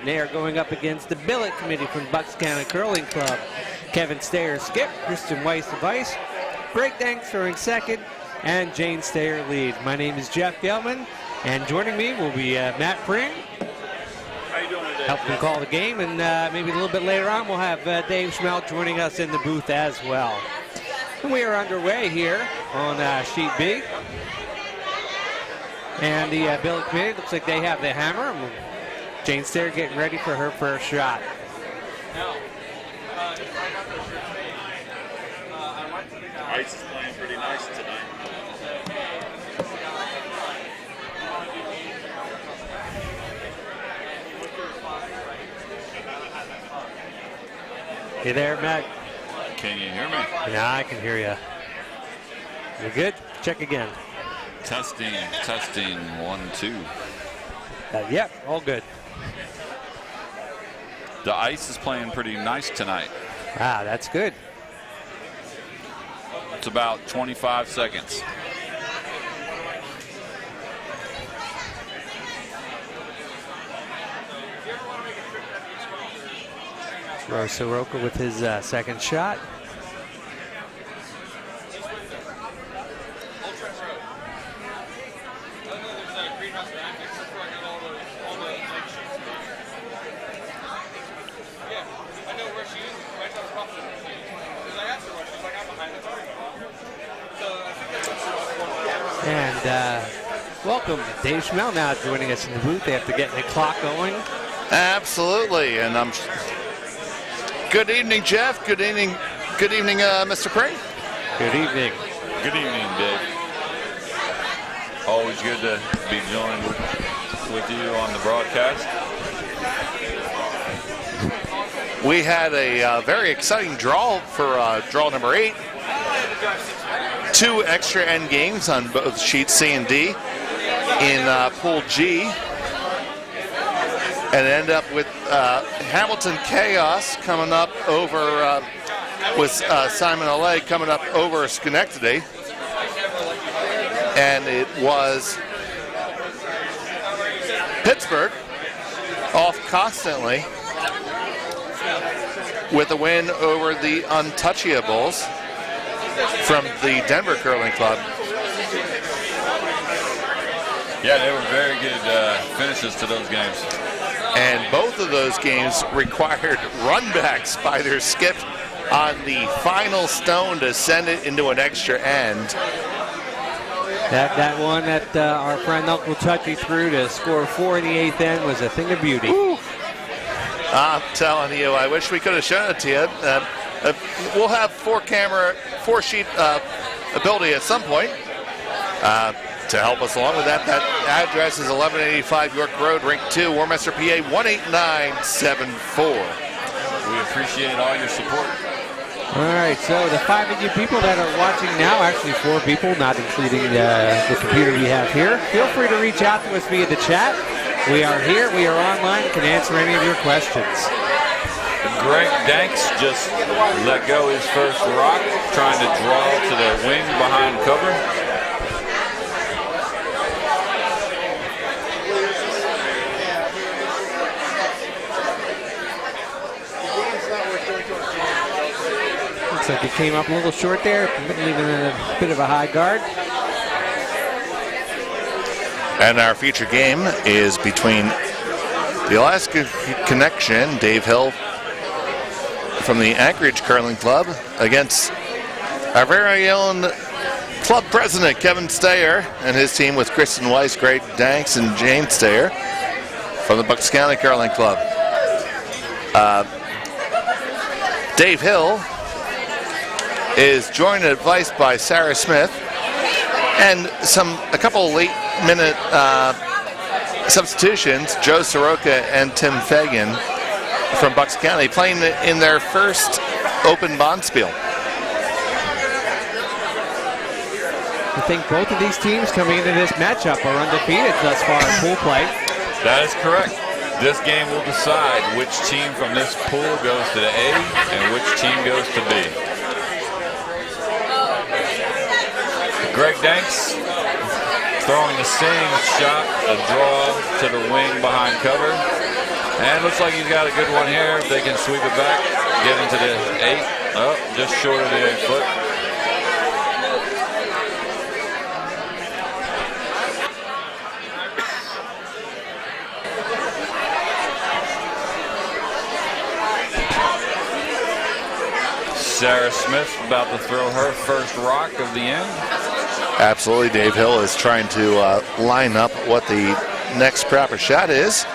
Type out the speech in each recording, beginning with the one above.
They are going up against the billet committee from Bucks County Curling Club. Kevin Stayer skip, Kristen Weiss the vice, Greg Danks throwing second, and Jane Stayer lead. My name is Jeff Gelman, and joining me will be Matt Pring. How you doing today? Helping call the game, and maybe a little bit later on we'll have Dave Schmelt joining us in the booth as well. And we are underway here on Sheet B. And the billet committee looks like they have the hammer. Jane Stayer getting ready for her first shot. Ice is playing pretty nice tonight. You there, Matt? Can you hear me? Yeah, I can hear you. You good? Check again. Testing, 1, 2. Yep, all good. The ice is playing pretty nice tonight. Ah, that's good. It's about 25 seconds. Rose Soroka with his second shot. And welcome, Dave Schmelt now joining us in the booth after getting the clock going. Absolutely, and good evening, Jeff. Good evening, Mr. Pring. Good evening. Good evening, Dave. Always good to be joined with you on the broadcast. We had a very exciting draw for draw number 8. 2 extra end games on both sheets C and D in Pool G. And end up with Hamilton Chaos coming up over with Simon Olay coming up over Schenectady. And it was Pittsburgh off constantly with a win over the Untouchables from the Denver Curling Club. Yeah, they were very good finishes to those games. And both of those games required runbacks by their skip on the final stone to send it into an extra end. That one that our friend Uncle Touchy threw to score 4 in the 8th end was a thing of beauty. Woo. I'm telling you, I wish we could have shown it to you. We'll have 4-sheet ability at some point. To help us along with that address is 1185 York Road, Rink 2, Warminster, PA 18974. We appreciate all your support. All right, so the 5 of you people that are watching now, actually 4 people, not including the computer we have here, feel free to reach out to us via the chat. We are here, we are online, and can answer any of your questions. Greg Danks just let go his first rock, trying to draw to the wing behind cover. Looks like he came up a little short there, leaving a bit of a high guard. And our feature game is between the Alaska Connection, Dave Hill from the Anchorage Curling Club, against our very own club president, Kevin Stayer, and his team with Kristen Weiss, Greg Danks, and Jane Stayer from the Bucks County Curling Club. Dave Hill is joined at advice by Sarah Smith and a couple late-minute substitutions, Joe Soroka and Tim Fagan from Bucks County, playing in their first open bonspiel. I think both of these teams coming into this matchup are undefeated thus far in pool play. That is correct. This game will decide which team from this pool goes to the A and which team goes to B. Greg Danks throwing the same shot, a draw to the wing behind cover. And looks like he's got a good one here. If they can sweep it back, get into the 8. Oh, just short of the 8 foot. Sarah Smith about to throw her first rock of the end. Absolutely. Dave Hill is trying to line up what the next proper shot is.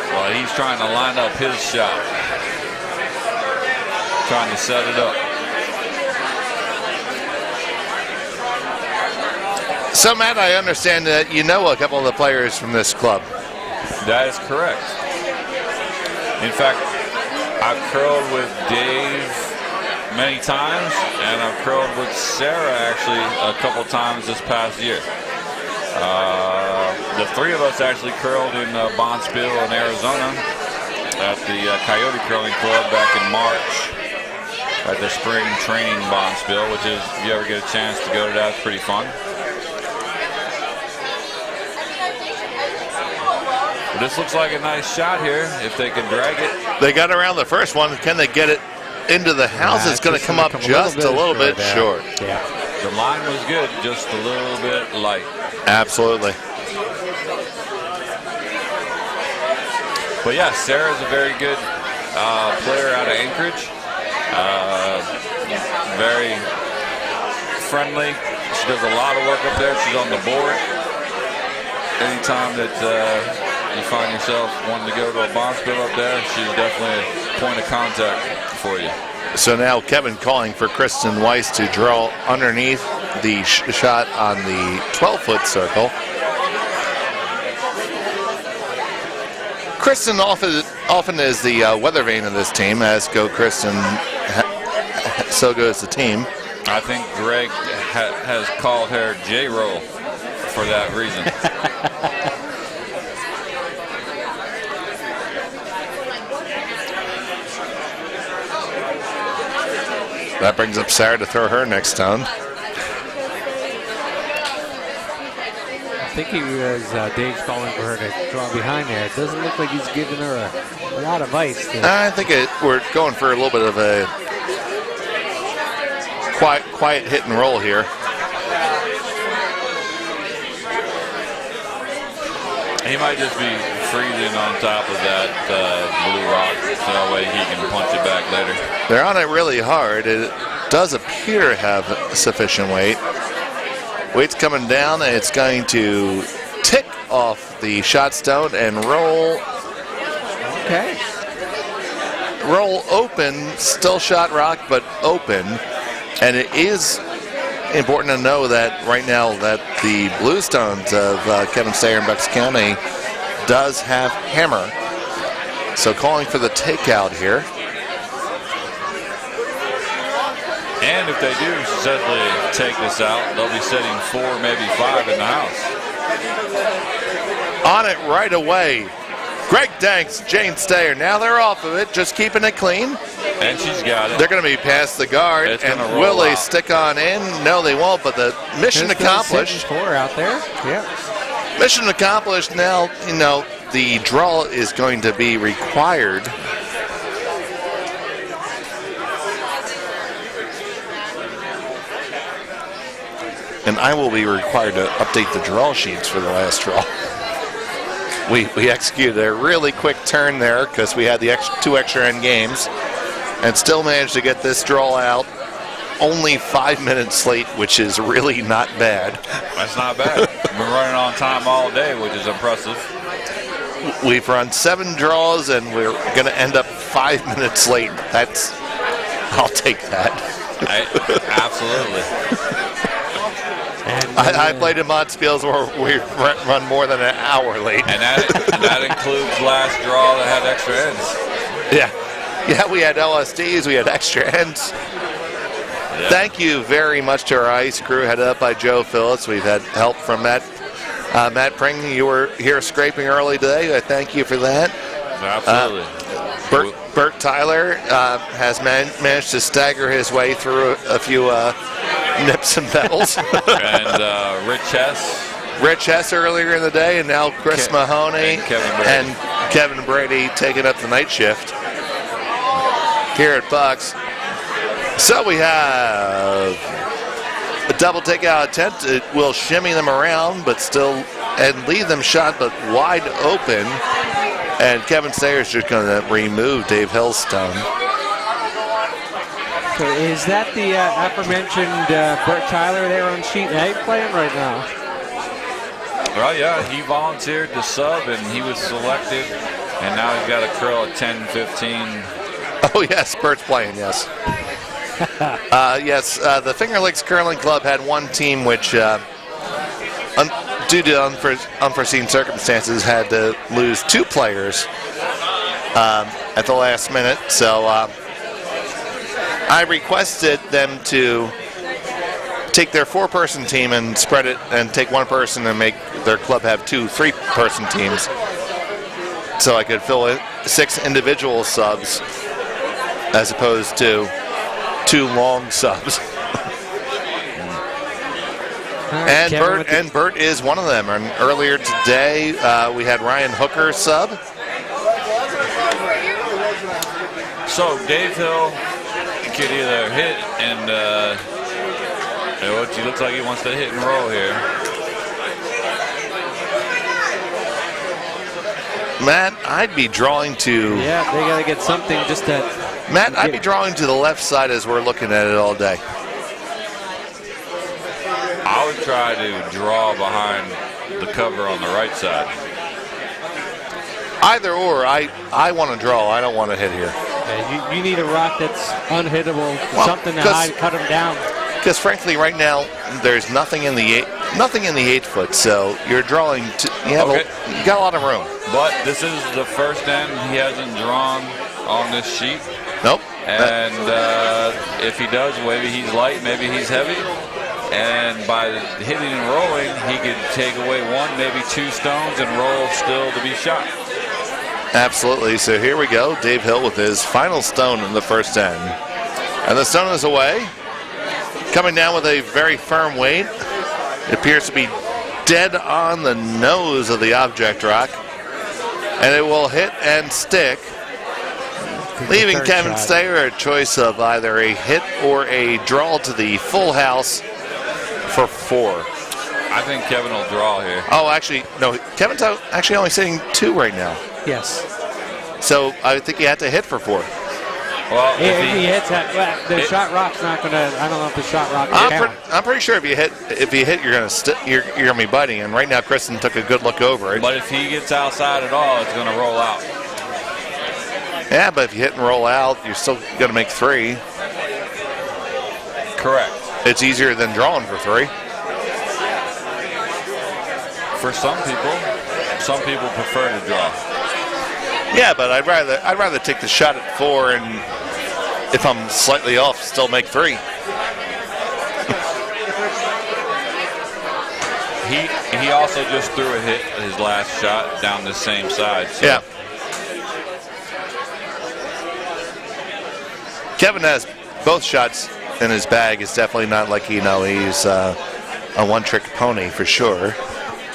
Well, he's trying to line up his shot. Trying to set it up. So, Matt, I understand that you know a couple of the players from this club. That is correct. In fact, I've curled with Dave many times, and I've curled with Sarah actually a couple times this past year. The three of us actually curled in Bonspiel in Arizona at the Coyote Curling Club back in March at the spring training Bonspiel, which is, if you ever get a chance to go to that, it's pretty fun. But this looks like a nice shot here if they can drag it. They got around the first one. Can they get it into the house? It's going to come up just a little bit short. Yeah. The line was good, just a little bit light. Absolutely. But yeah, Sarah's a very good player out of Anchorage. Very friendly. She does a lot of work up there. She's on the board. Anytime that you find yourself wanting to go to a Bonspiel up there, she's definitely a point of contact for you. So now Kevin calling for Kristen Weiss to draw underneath the shot on the 12-foot circle. Kristen often is the weather vane of this team, as go Kristen, so goes the team. I think Greg has called her J-Roll for that reason. That brings up Sarah to throw her next down. I think he was, Dave's calling for her to draw behind there. It doesn't look like he's giving her a lot of ice. I think we're going for a little bit of a quiet hit and roll here. He might just be freezing on top of that blue rock, so that way he can punch it back later. They're on it really hard. It does appear to have sufficient weight. Weight's coming down, and it's going to tick off the shot stone and roll. Okay. Roll open, still shot rock, but open. And it is important to know that right now that the Bluestones of Kevin Stayer in Bucks County does have hammer. So calling for the takeout here. And if they do successfully take this out, they'll be setting 4, maybe 5 in the house. On it right away. Greg Danks, Jane Stayer. Now they're off of it, just keeping it clean. And she's got it. They're going to be past the guard. And will they stick on in? No, they won't, but the mission accomplished. 4 out there. Yeah. Mission accomplished. Now, you know, the draw is going to be required. And I will be required to update the draw sheets for the last draw. We executed a really quick turn there because we had the 2 extra end games and still managed to get this draw out only 5 minutes late, which is really not bad. That's not bad. We've been running on time all day, which is impressive. We've run 7 draws and we're going to end up 5 minutes late. I'll take that. Absolutely. I played in Bonspiels where we run more than an hour late. And that includes last draw that had extra ends. Yeah, we had LSDs, we had extra ends. Yeah. Thank you very much to our ice crew, headed up by Joe Phillips. We've had help from Matt Pring. You were here scraping early today. I thank you for that. Absolutely. Bert Tyler has managed to stagger his way through a few nips and pedals. And Rich Hess Rich Hess earlier in the day, and now Chris Mahoney and Kevin Brady taking up the night shift here at Bucks. So we have a double takeout attempt. It will shimmy them around, but still, and leave them shot, but wide open. And Kevin Sayers just going to remove Dave Hill's stone. So is that the aforementioned Bert Tyler there on sheet A playing right now? Well, yeah, he volunteered to sub, and he was selected, and now he's got a curl at 10-15. Oh, yes, Bert's playing, yes. Yes, the Finger Lakes Curling Club had one team which, due to unforeseen circumstances, had to lose 2 players at the last minute. So I requested them to take their 4-person team and spread it and take 1 person and make their club have 2 3-person teams, so I could fill in 6 individual subs as opposed to 2 long subs. And Bert is one of them. And earlier today, we had Ryan Hooker sub. So Dave Hill could either hit and he looks like he wants to hit and roll here. Matt, I'd be drawing to... Yeah, they got to get something just to... Matt, I'd be drawing to the left side as we're looking at it all day. I would try to draw behind the cover on the right side. Either or, I want to draw. I don't want to hit here. Yeah, you need a rock that's unhittable, something to hide, cut him down. Because frankly, right now there's nothing in the 8 foot, so you're drawing. You got a lot of room. But this is the first end he hasn't drawn on this sheet. Nope. And if he does, maybe he's light, maybe he's heavy. And by hitting and rolling, he could take away 1, maybe 2 stones and roll still to be shot. Absolutely. So here we go. Dave Hill with his final stone in the first end. And the stone is away. Coming down with a very firm weight. It appears to be dead on the nose of the object rock. And it will hit and stick, leaving Kevin Stayer a choice of either a hit or a draw to the full house for 4. I think Kevin will draw here. Oh, actually, no. Kevin's actually only sitting 2 right now. Yes. So I think he had to hit for 4. Well, if he hits that, the shot rock's not going to. I don't know if the shot rock. I'm pretty sure if you hit, you're going to be biting. And right now, Kristen took a good look over it. But if he gets outside at all, it's going to roll out. Yeah, but if you hit and roll out, you're still going to make 3. Correct. It's easier than drawing for 3. For some people prefer to draw. Yeah, but I'd rather take the shot at 4 and if I'm slightly off, still make 3. He also just threw a hit his last shot down the same side. So. Yeah. Kevin has both shots in his bag. It's definitely not like he's a one-trick pony for sure.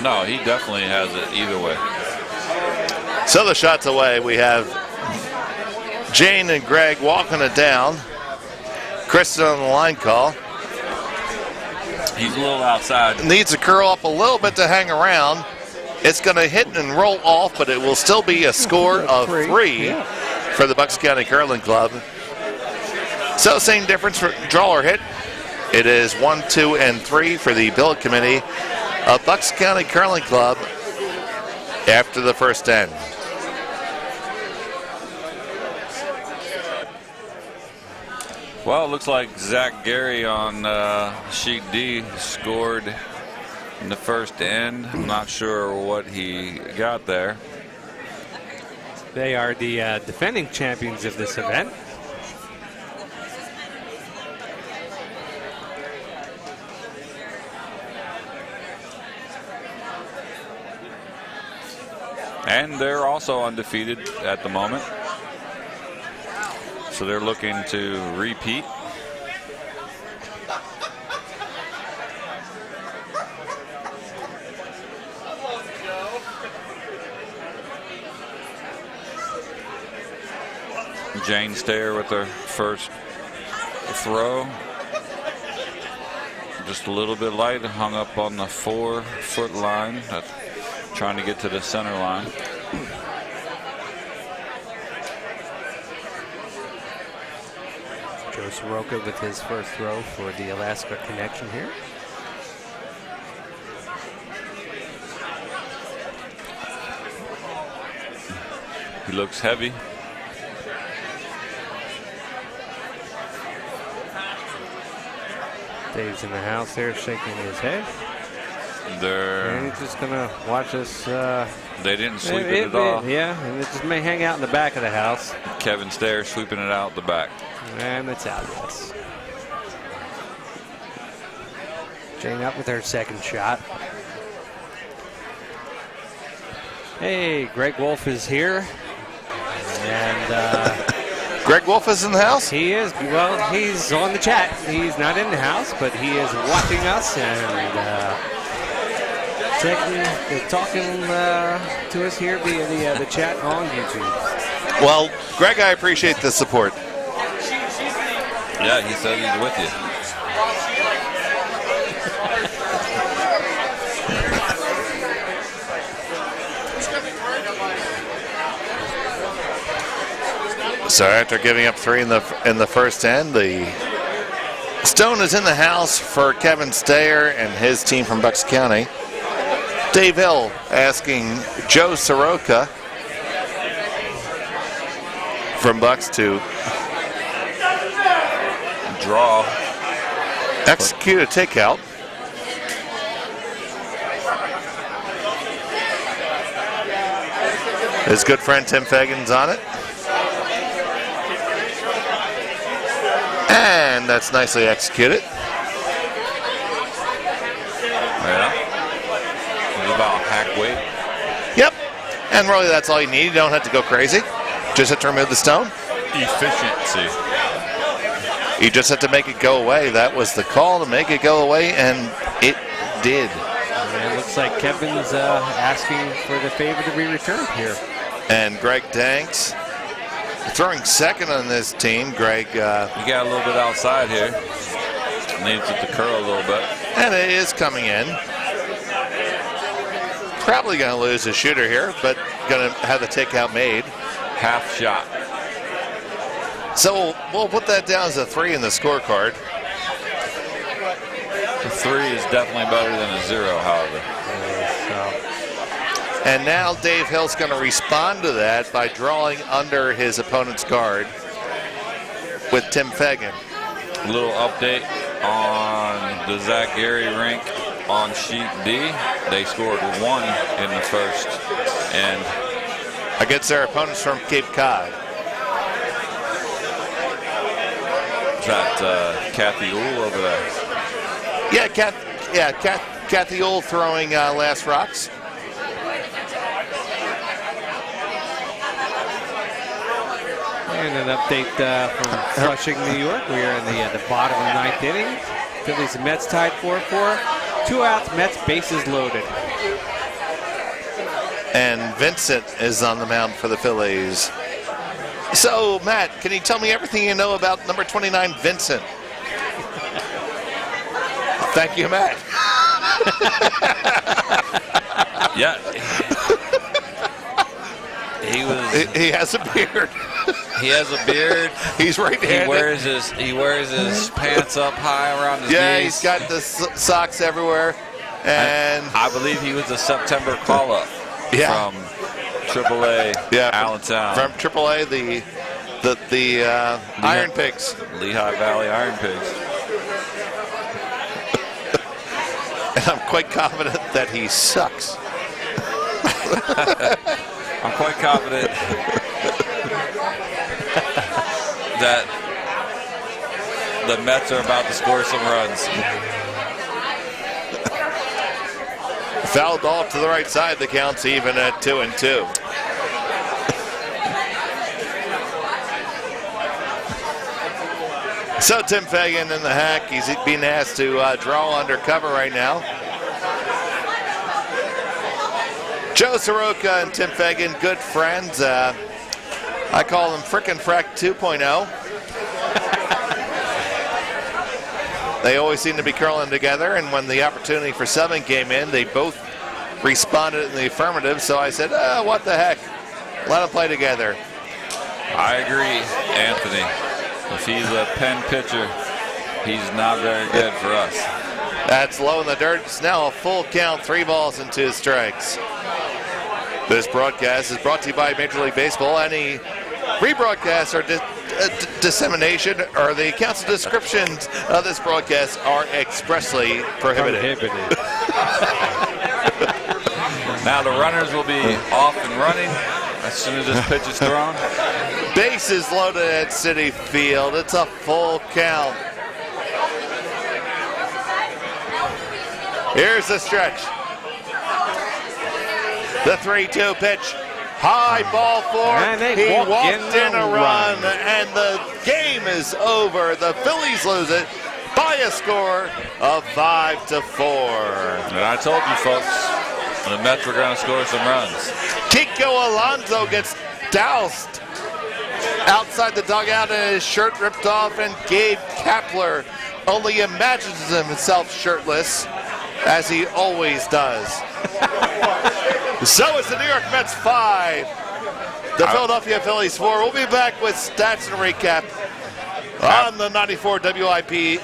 No, he definitely has it either way. So the shot's away. We have Jane and Greg walking it down. Kristen on the line call. He's a little outside. Needs to curl up a little bit to hang around. It's going to hit and roll off, but it will still be a score of 3 for the Bucks County Curling Club. So same difference for draw or hit. It is 1, 2, and 3 for the billet committee of Bucks County Curling Club after the first end. Well, it looks like Zach Gary on sheet D scored in the first end. I'm not sure what he got there. They are the defending champions of this event. And they're also undefeated at the moment. So they're looking to repeat. Jane Stayer with her first throw. Just a little bit light, hung up on the 4-foot line. That's trying to get to the center line. Joe Soroka with his first throw for the Alaska connection here. He looks heavy. Dave's in the house there shaking his head. And he's just going to watch us. They didn't sweep it at all. Yeah, and it just may hang out in the back of the house. Kevin Stayer sweeping it out the back. And it's out, yes. Jane up with her second shot. Hey, Greg Wolf is here. And Greg Wolf is in the house? he is. Well, he's on the chat. He's not in the house, but he is watching us and talking to us here via the chat on YouTube. Well, Greg, I appreciate the support. Yeah, he said he's with you. So after giving up 3 in the first end, the stone is in the house for Kevin Stayer and his team from Bucks County. Dave Hill asking Joe Soroka from Bucks to draw, execute a takeout. His good friend Tim Fagan's on it. And that's nicely executed. Yeah. About hack weight. Yep. And really that's all you need. You don't have to go crazy. Just have to remove the stone. Efficiency. You just have to make it go away. That was the call, to make it go away, and it did. And it looks like Kevin's asking for the favor to be returned here. And Greg Danks throwing second on this team. Greg. You got a little bit outside here. Needs it to curl a little bit. And it is coming in. Probably going to lose the shooter here, but going to have the takeout made. Half shot. So we'll put that down as a 3 in the scorecard. A 3 is definitely better than a 0, however. And now Dave Hill's going to respond to that by drawing under his opponent's guard with Tim Fagan. A little update on the Zach Gary rink on sheet D. They scored 1 in the first and against their opponents from Cape Cod. Is that Kathy Uhl over there? Yeah, Kathy Uhl throwing last rocks. And an update from Flushing, New York. We are in the bottom of the 9th inning. Phillies and Mets tied 4-4. 2 outs, Mets bases loaded. And Vincent is on the mound for the Phillies. So, Matt, can you tell me everything you know about number 29, Vincent? Thank you, Matt. Yeah. He has a beard. He has a beard. He's right-handed. He wears his pants up high around his knees. Yeah, he's got the socks everywhere. And I believe he was a September call-up from AAA Allentown. From AAA, the Iron Pigs. Lehigh Valley Iron Pigs. And I'm quite confident that he sucks. I'm quite confident that the Mets are about to score some runs. Foul ball to the right side. The count's even at 2-2. So Tim Fagan in the hack. He's being asked to draw under cover right now. Joe Soroka and Tim Fagan, good friends. I call them Frickin' Frack 2.0. They always seem to be curling together, and when the opportunity for subbing came in, they both responded in the affirmative, so I said, what the heck? Let them play together. I agree, Anthony. If he's a pen pitcher, he's not very good for us. That's low in the dirt. It's now a full count, 3 balls and 2 strikes. This broadcast is brought to you by Major League Baseball. Any rebroadcast or dissemination or the accounts and descriptions of this broadcast are expressly prohibited. Now the runners will be off and running as soon as this pitch is thrown. Bases loaded at Citi Field. It's a full count. Here's the stretch. The 3-2 pitch. High ball 4. He walked in a run, and the game is over. The Phillies lose it by a score of 5-4. And I told you folks, the Mets were going to score some runs. Kiko Alonso gets doused outside the dugout and his shirt ripped off, and Gabe Kapler only imagines himself shirtless, as he always does. So it's the New York Mets 5, the Philadelphia Phillies 4. We'll be back with stats and recap on the 94 WIP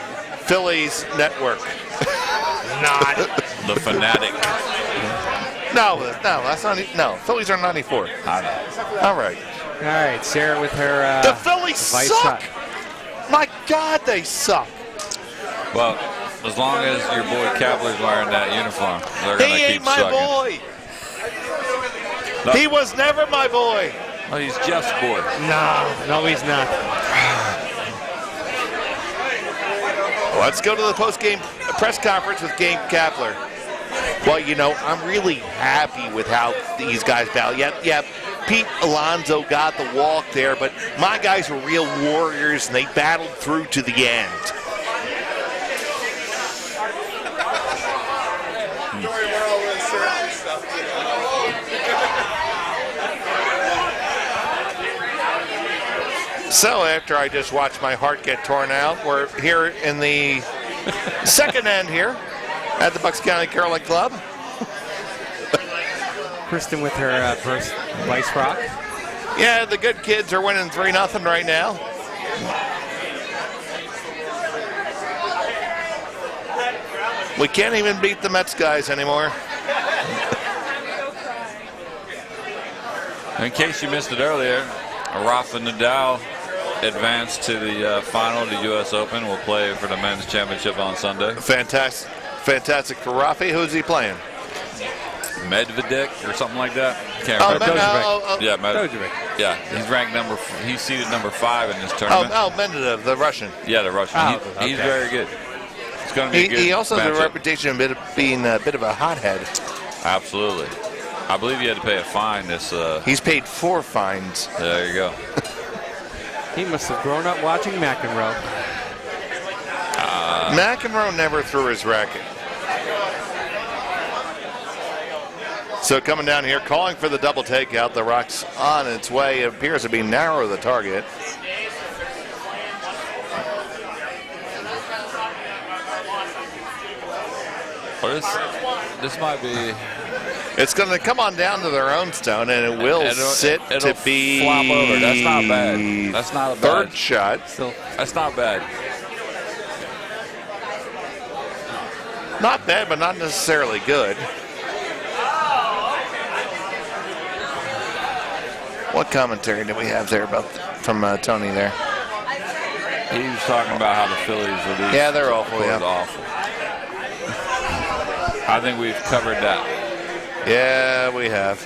Phillies Network. Not the Fanatic. No, that's not. No, Phillies are 94. I know. All right. All right, Sarah with her. The Phillies suck. My God, they suck. Well, as long as your boy Kapler's wearing that uniform, they're going to keep sucking. He ain't my boy. No. He was never my boy. Oh, he's Jeff's boy. No, he's not. Let's go to the post-game press conference with Gabe Kapler. Well, you know, I'm really happy with how these guys battle. Yeah, Pete Alonso got the walk there, but my guys were real warriors, and they battled through to the end. So after I just watched my heart get torn out, we're here in the second end here at the Bucks County Curling Club. Kristen with her first Vice Rock. Yeah, the good kids are winning 3-0 right now. We can't even beat the Mets guys anymore. In case you missed it earlier, Rafa Nadal advanced to the final of the U.S. Open. Will play for the men's championship on Sunday. Fantastic for Rafi. Who's he playing? Medvedev or something like that. Can't remember. Yeah, Medvedev. Yeah, he's seeded number 5 in this tournament. Medvedev, the Russian. Yeah, the Russian. He's very good. It's going to be a good He also has a matchup. reputation of being a bit of a hothead. Absolutely. I believe he had to pay a fine this. He's paid 4 fines. There you go. He must have grown up watching McEnroe. McEnroe never threw his racket. So coming down here, calling for the double takeout. The Rock's on its way. It appears to be narrow the target. Well, this might be. It's going to come on down to their own stone, and it will sit to be flop over. That's not bad. That's not a third bad shot. That's not bad. Not bad, but not necessarily good. What commentary do we have there from Tony there? He was talking about how the Phillies released. Yeah, they're awful. Yeah. Awful. I think we've covered that. Yeah, we have.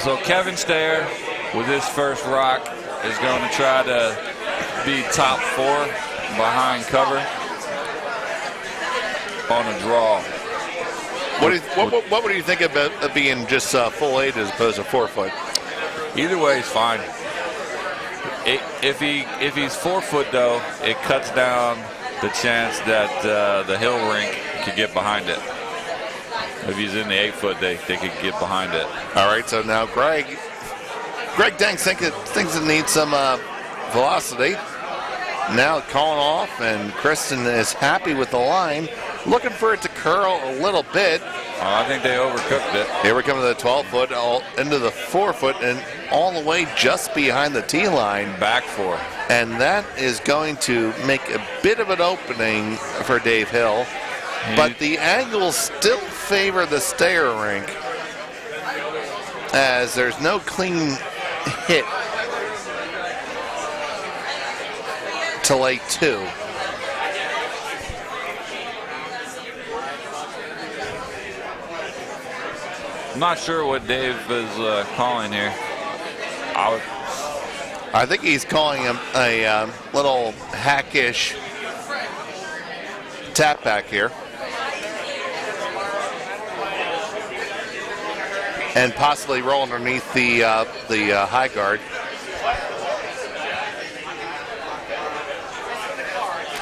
So Kevin Stair, with his first rock, is going to try to be top 4 behind cover on a draw. What would you think about being just full 8 as opposed to 4 foot? Either way is fine. If he's 4 foot though, it cuts down the chance that the hill rink could get behind it. If he's in the 8 foot, they could get behind it. All right, so now Greg Greg Danks thinks it needs some velocity. Now calling off, and Kristen is happy with the line. Looking for it to curl a little bit. I think they overcooked it. Here we come to the 12-foot, all into the 4-foot, and all the way just behind the tee line. Back 4. And that is going to make a bit of an opening for Dave Hill. But the angles still favor the stair rink, as there's no clean hit to lay 2. I'm not sure what Dave is calling here. I think he's calling him a little hackish tap back here. And possibly roll underneath the high guard.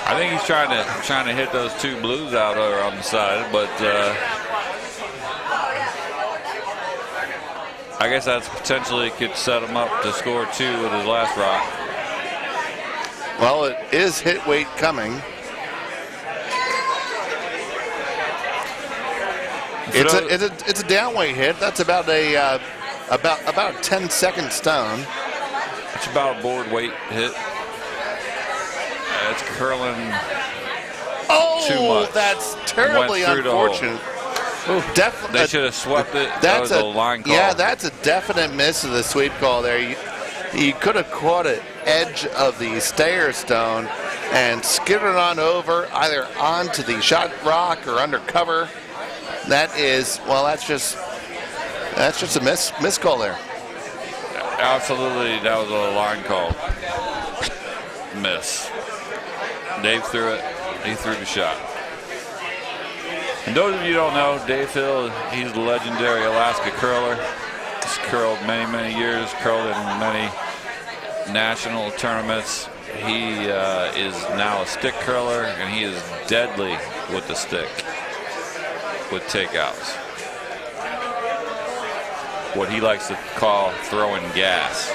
I think he's trying to hit those 2 blues out over on the side, but I guess that's potentially could set him up to score 2 with his last rock. Well, it is hit weight coming. It's a down weight hit. That's about a 10-second stone. It's about a board weight hit. It's curling too much. That's terribly unfortunate. They should have swept it. That was a line call. Yeah, that's a definite miss of the sweep call there. You could have caught an edge of the stair stone and skidded on over, either onto the shot rock or under cover. That's just a miss call there. Absolutely, that was a line call. Miss. Dave threw it. He threw the shot. And those of you who don't know, Dave Hill, he's the legendary Alaska curler. He's curled many, many years, curled in many national tournaments. He is now a stick curler, and he is deadly with the stick, with takeouts. What he likes to call throwing gas.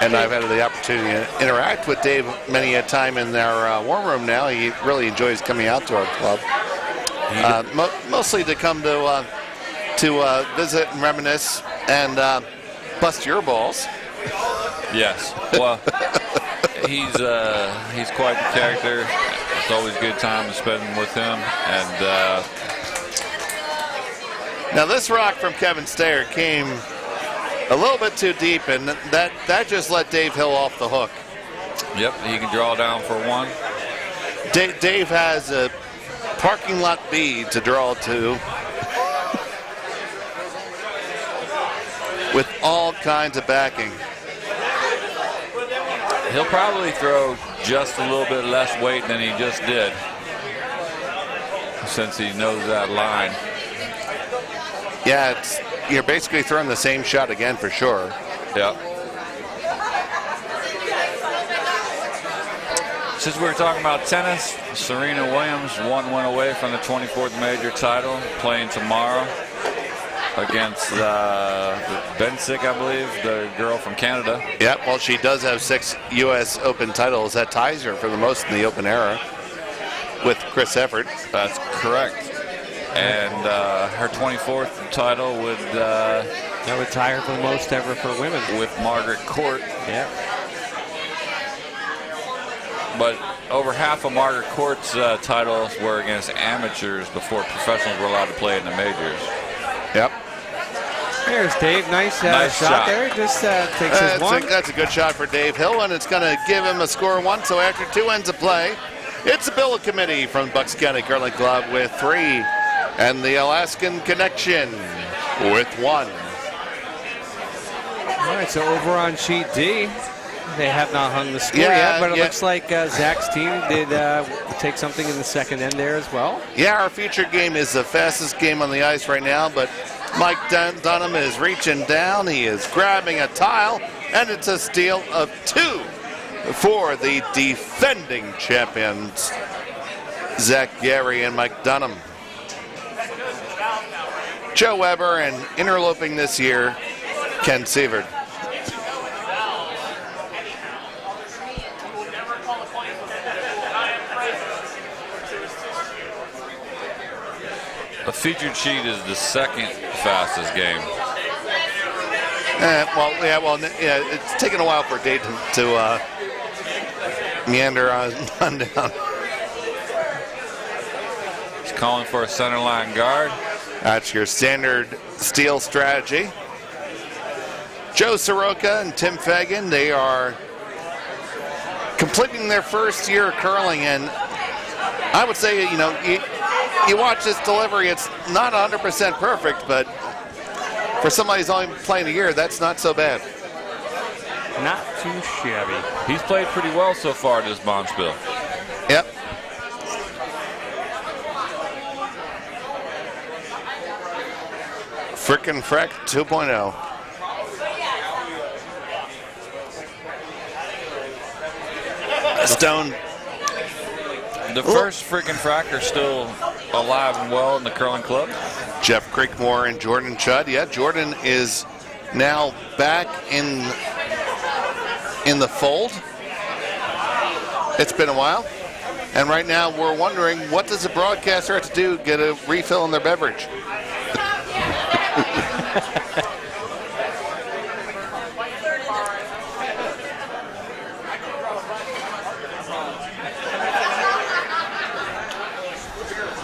And I've had the opportunity to interact with Dave many a time in our warm room now. He really enjoys coming out to our club. Mostly to come to visit and reminisce and bust your balls. Yes. Well, he's quite the character. It's always a good time to spend with him. And now this rock from Kevin Stair came a little bit too deep, and that just let Dave Hill off the hook. Yep, he can draw down for 1. Dave has a parking lot B to draw to with all kinds of backing. He'll probably throw just a little bit less weight than he just did, since he knows that line. Yeah, you're basically throwing the same shot again for sure. Yep. Since we were talking about tennis, Serena Williams 1 win away from the 24th major title, playing tomorrow against Bensick, I believe, the girl from Canada. Yeah, well, she does have 6 U.S. Open titles. That ties her for the most in the Open era with Chris Efford. That's correct. And her 24th title would that would tie her for the most ever for women. With Margaret Court. Yeah. But over half of Margaret Court's titles were against amateurs before professionals were allowed to play in the majors. Yep. There's Dave. Nice shot there. Just takes his 1. That's a good shot for Dave Hill, and it's going to give him a score of 1. So after 2 ends of play, it's the billet committee from Bucks County Curling Club with 3. And the Alaskan Connection with 1. All right, so over on sheet D, they have not hung the score yet, but it looks like Zach's team did take something in the second end there as well. Yeah, our featured game is the fastest game on the ice right now, but Mike Dunham is reaching down. He is grabbing a tile, and it's a steal of 2 for the defending champions, Zach Gary and Mike Dunham. Joe Weber, and interloping this year, Ken Sievert. The featured sheet is the second fastest game. It's taken a while for Dayton to meander on down. He's calling for a center line guard. That's your standard steal strategy. Joe Soroka and Tim Fagan, they are completing their first year of curling, and I would say, you watch this delivery, it's not 100% perfect, but for somebody who's only playing a year, that's not so bad. Not too shabby. He's played pretty well so far this Bonspiel. Yep. Frickin' Freck 2.0. Stone. The first freaking frack are still alive and well in the curling club. Jeff Creekmore and Jordan Chudd. Yeah, Jordan is now back in the fold. It's been a while. And right now we're wondering, what does the broadcaster have to do to get a refill in their beverage?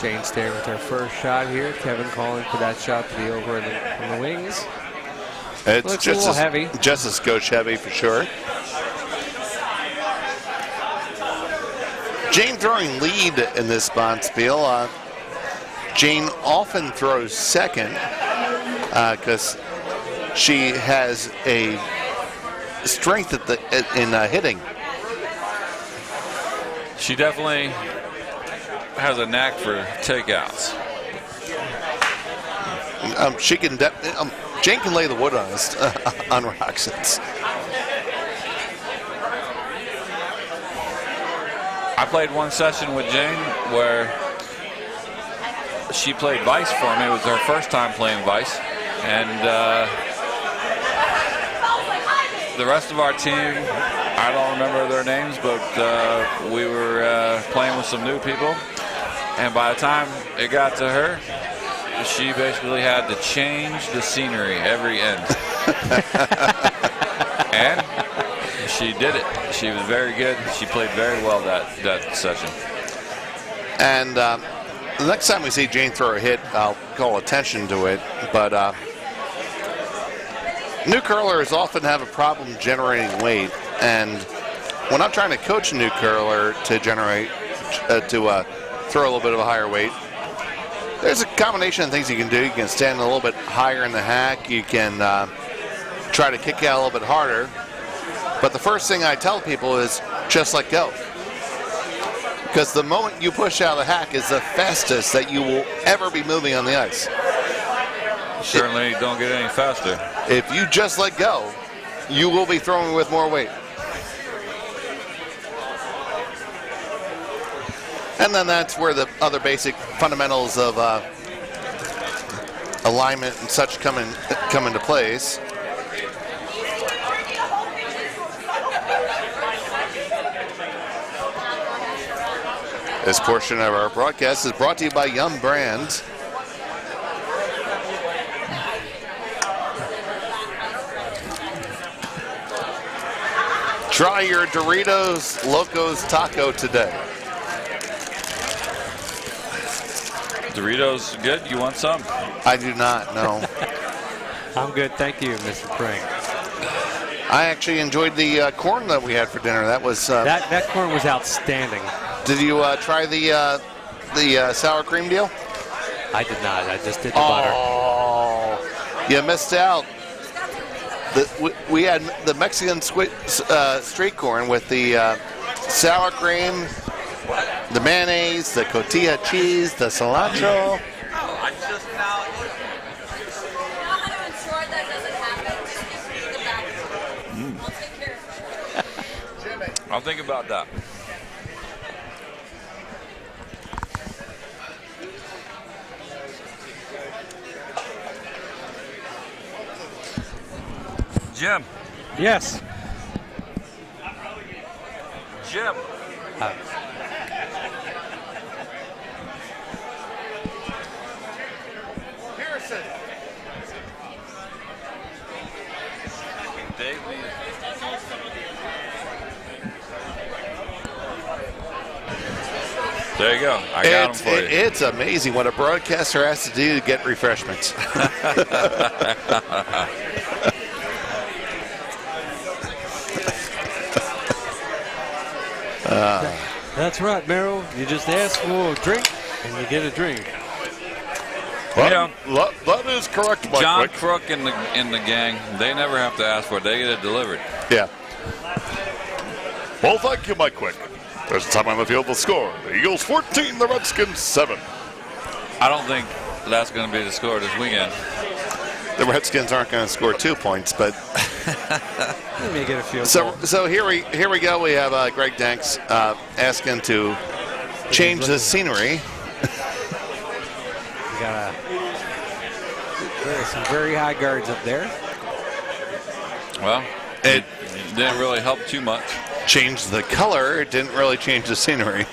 Jane Stair with her first shot here. Kevin calling for that shot to be over in the wings. It's Looks just a little heavy. Just a skosh heavy for sure. Jane throwing lead in this Bonspiel. Jane often throws second because she has a strength in hitting. She definitely has a knack for takeouts. She can. Jane can lay the wood on us on rocks. I played one session with Jane where she played Vice for me. It was her first time playing Vice, and the rest of our team, I don't remember their names, but we were playing with some new people. And by the time it got to her, she basically had to change the scenery every end. And she did it. She was very good. She played very well that session. And the next time we see Jane throw a hit, I'll call attention to it. But new curlers often have a problem generating weight. And when I'm trying to coach a new curler to generate, throw a little bit of a higher weight, there's a combination of things you can do. You can stand a little bit higher in the hack. You can try to kick out a little bit harder. But the first thing I tell people is just let go. Because the moment you push out of the hack is the fastest that you will ever be moving on the ice. Certainly don't get any faster. If you just let go, you will be throwing with more weight. And then that's where the other basic fundamentals of alignment and such come into place. This portion of our broadcast is brought to you by Yum Brands. Try your Doritos Locos Taco today. Doritos good? You want some? I do not, no. I'm good, thank you, Mr. Pring. I actually enjoyed the corn that we had for dinner. That was that corn was outstanding. Did you try the sour cream deal? I did not. I just did the butter. Oh, you missed out. We had the Mexican street corn with the sour cream, the mayonnaise, the cotija cheese, the cilantro. I'll think about that. Jim. Yes. Jim. Pearson. Dave. There you go. I got him for you. It's amazing what a broadcaster has to do to get refreshments. That's right, Merrill. You just ask for a drink, and you get a drink. Well, that is correct, Mike. John Crook and the gang, they never have to ask for it. They get it delivered. Yeah. Well, thank you, Mike Quick. There's a time on the field to score. The Eagles 14, the Redskins 7. I don't think that's going to be the score this weekend. The Redskins aren't going to score 2 points, but Let me get a field goal. so here we go. We have Greg Danks asking to change the scenery. We got some very high guards up there. Well, it didn't really help too much. Change the color. It didn't really change the scenery.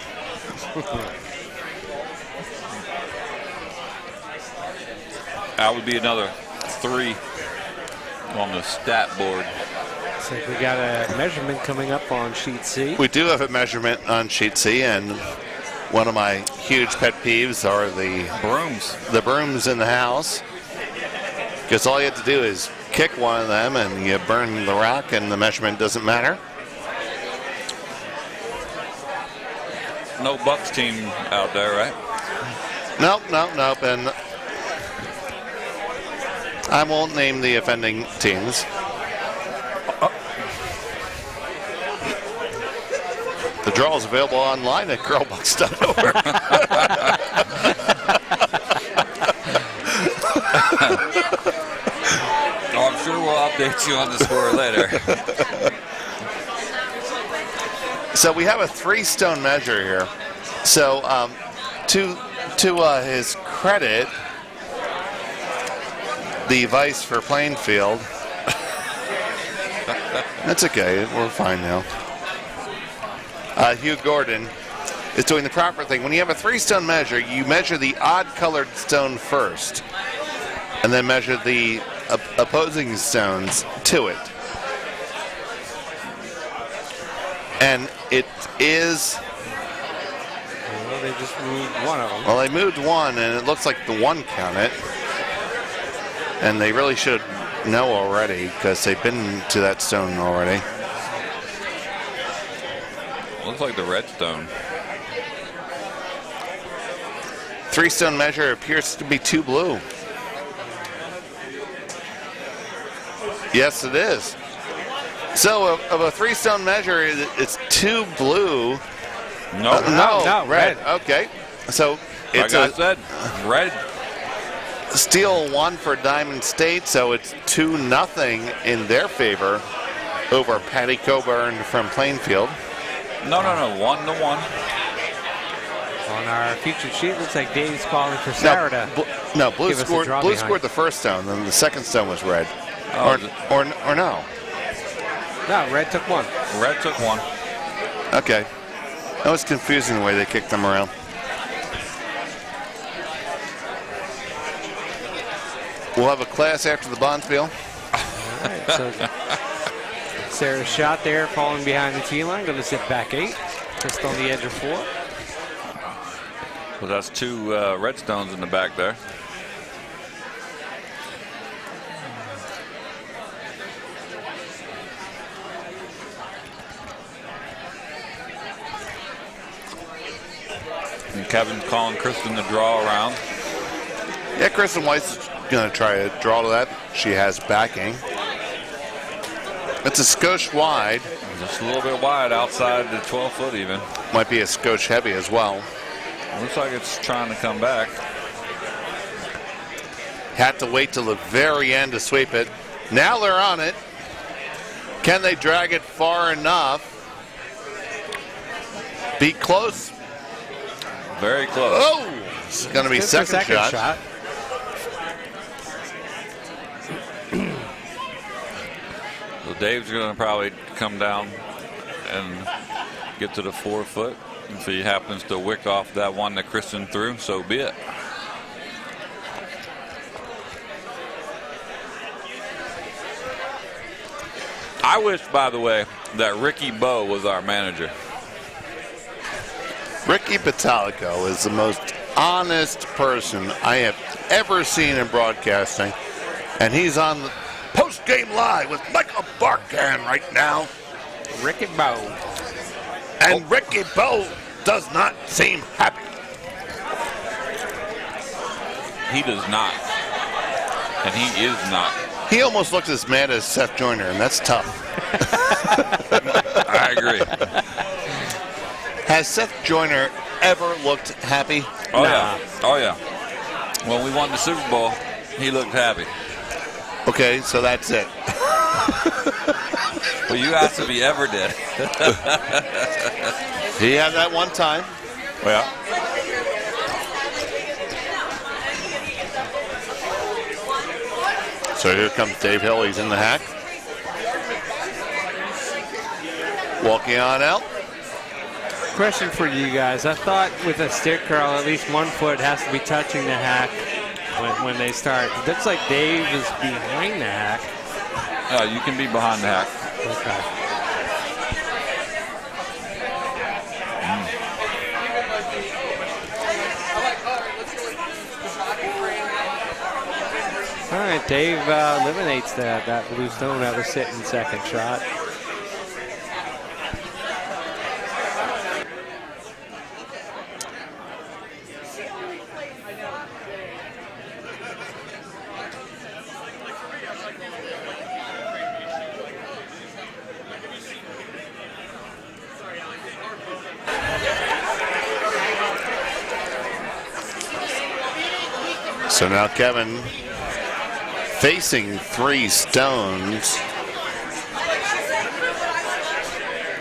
That would be another 3 on the stat board. Looks like we got a measurement coming up on sheet C. We do have a measurement on sheet C, and one of my huge pet peeves are the brooms in the house. Because all you have to do is kick one of them and you burn the rock and the measurement doesn't matter. No Bucks team out there, right? Nope. And I won't name the offending teams. The draw is available online at girlbucks.org. I'm sure we'll update you on the score later. So we have a 3-stone measure here. So to his credit, the vice for Plainfield. That's okay. We're fine now. Hugh Gordon is doing the proper thing. When you have a 3-stone measure, you measure the odd-colored stone first, and then measure the opposing stones to it. And it is... Well, they just moved one of them. Well, they moved one, and it looks like the one counted. And they really should know already, because they've been to that stone already. Looks like the red stone. 3-stone measure appears to be 2 blue. Yes, it is. So of a 3-stone measure, it's 2 blue. No, red. Okay. So it's like I said, red. Steal 1 for Diamond State, so it's 2-0 in their favor over Patty Coburn from Plainfield. No, 1-1. On our featured sheet, looks like Dave's calling for Sarah to Blue give us a draw Blue behind. scored the first stone, then the second stone was red. Oh, Or no. No, red took 1. Red took 1. Okay. That was confusing the way they kicked them around. We'll have a class after the Bondsville. All right, so Sarah's shot there, falling behind the tee line, going to sit back 8, just on the edge of 4. Well, that's 2 red stones in the back there. And Kevin's calling Kristen to draw around. Yeah, Kristen Weiss is going to try to draw to that. She has backing. It's a skosh wide. Just a little bit wide outside the 12-foot even. Might be a skosh heavy as well. Looks like it's trying to come back. Had to wait till the very end to sweep it. Now they're on it. Can they drag it far enough? Be close. Very close. Oh! It's going to be second shot. So Dave's going to probably come down and get to the 4 foot. If he happens to wick off that one that Kristen threw, so be it. I wish, by the way, that Ricky Bowe was our manager. Ricky Patalico is the most honest person I have ever seen in broadcasting. And he's on the post-game live with Michael Buckin right now. Ricky Bowe. And Ricky Bowe does not seem happy. He does not. And he is not. He almost looks as mad as Seth Joyner, and that's tough. I agree. Has Seth Joyner ever looked happy? Oh, yeah. Oh, yeah. When we won the Super Bowl, he looked happy. Okay, so that's it. Well, you asked if he ever did. He had that one time. Yeah. So here comes Dave Hill. He's in the hack. Walking on out. Question for you guys. I thought with a stick curl, at least 1 foot has to be touching the hack when they start. It looks like Dave is behind the hack. You can be behind the hack. Okay. All right, Dave eliminates that blue stone that was sitting second shot. So now Kevin facing 3 stones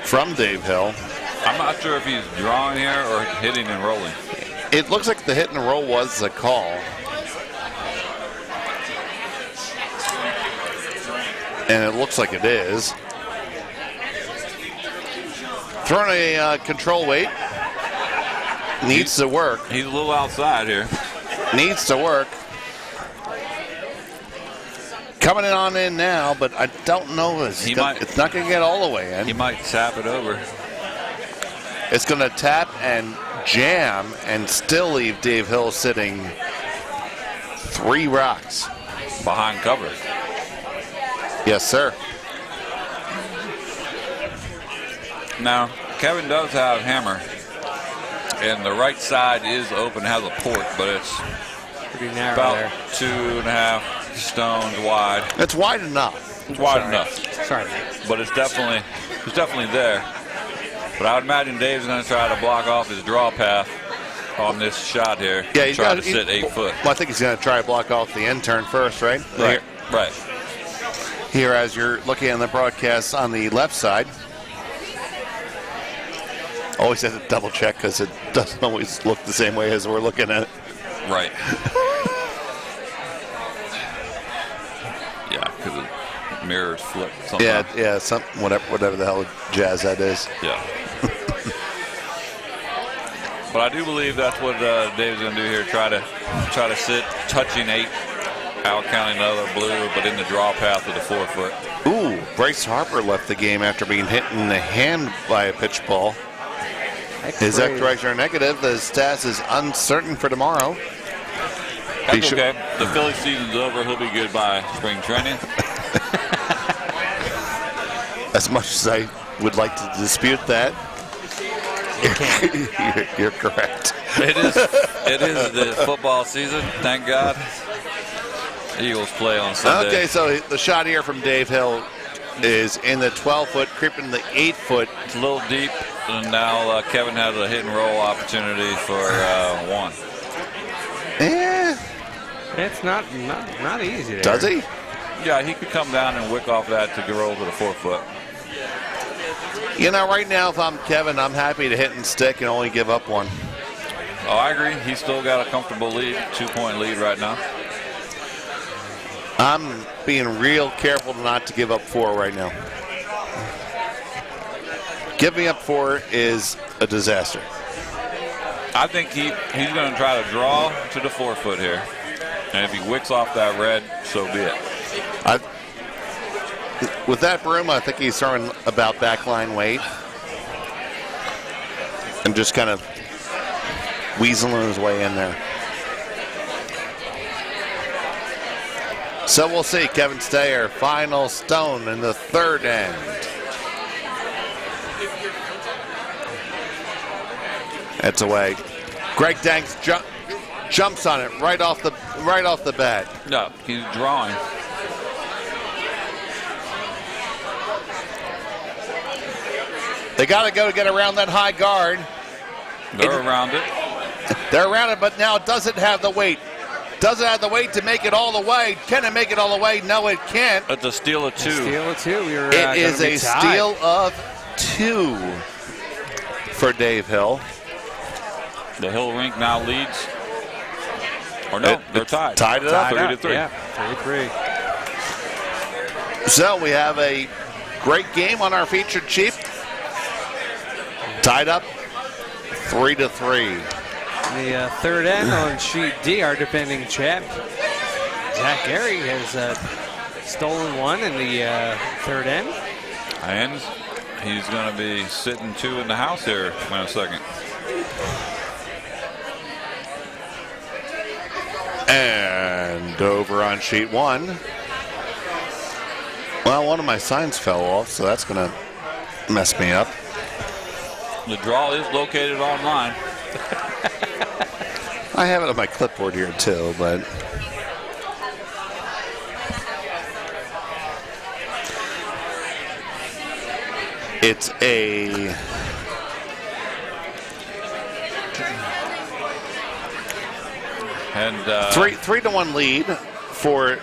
from Dave Hill. I'm not sure if he's drawing here or hitting and rolling. It looks like the hit and roll was the call. And it looks like it is. Throwing a control weight. Needs to work. He's a little outside here. Needs to work. Coming on in now, but I don't know. It's not going to get all the way in. He might tap it over. It's going to tap and jam and still leave Dave Hill sitting 3 rocks. Behind cover. Yes, sir. Now, Kevin does have hammer. And the right side is open, has a port, but it's Pretty narrow about there. 2.5 stones wide. It's wide enough. It's wide Sorry. enough. Sorry. But it's definitely there. But I would imagine Dave's going to try to block off his draw path on this shot here. Yeah, he's try to sit 8 foot. Well, I think he's going to try to block off the end turn first, right? Right. Right. Here, as you're looking at the broadcast on the left side. Always have to double check because it doesn't always look the same way as we're looking at it. Right. Yeah, because the mirrors flip. Somehow. Yeah, whatever the hell jazz that is. Yeah. But I do believe that's what Dave's going to do here. Try to sit touching 8, out counting another blue, but in the draw path of the 4 foot. Ooh, Bryce Harper left the game after being hit in the hand by a pitch ball. His X-rays are negative. The status is uncertain for tomorrow. That's okay. The Philly season's over. He'll be good by spring training. As much as I would like to dispute that, you're correct. It is the football season, thank God. Eagles play on Sunday. Okay, so the shot here from Dave Hill is in the 12-foot, creeping the 8-foot. It's a little deep, and now Kevin has a hit and roll opportunity for 1. It's not easy there. Does he? Yeah, he could come down and wick off that to roll to the 4 foot. You know, right now, if I'm Kevin, I'm happy to hit and stick and only give up 1. Oh, I agree. He's still got a comfortable lead, 2-point lead right now. I'm being real careful not to give up 4 right now. Giving up 4 is a disaster. I think he's going to try to draw to the 4-foot here. And if he wicks off that red, so be it. With that broom, I think he's throwing about backline weight. And just kind of weaseling his way in there. So we'll see. Kevin Stayer, final stone in the third end. It's away. Greg Danks jumps on it right off the bat. No, he's drawing. They got to go to get around that high guard. They're around it. They're around it, but now it doesn't have the weight. Doesn't have the weight to make it all the way. Can it make it all the way? No, it can't. It's a steal of 2. Steal of 2. It is a steal of 2 for Dave Hill. The Hill rink now leads. Or no, they're tied. Tied it up. 3-3. Yeah, 3-3. So we have a great game on our featured sheet. Tied up 3-3. The third end on sheet D, our defending champ, Zach Gary, has stolen 1 in the third end. And he's going to be sitting 2 in the house here in a second. And over on sheet 1. Well, one of my signs fell off, so that's going to mess me up. The draw is located online. I have it on my clipboard here too, but it's a And 3-1 lead for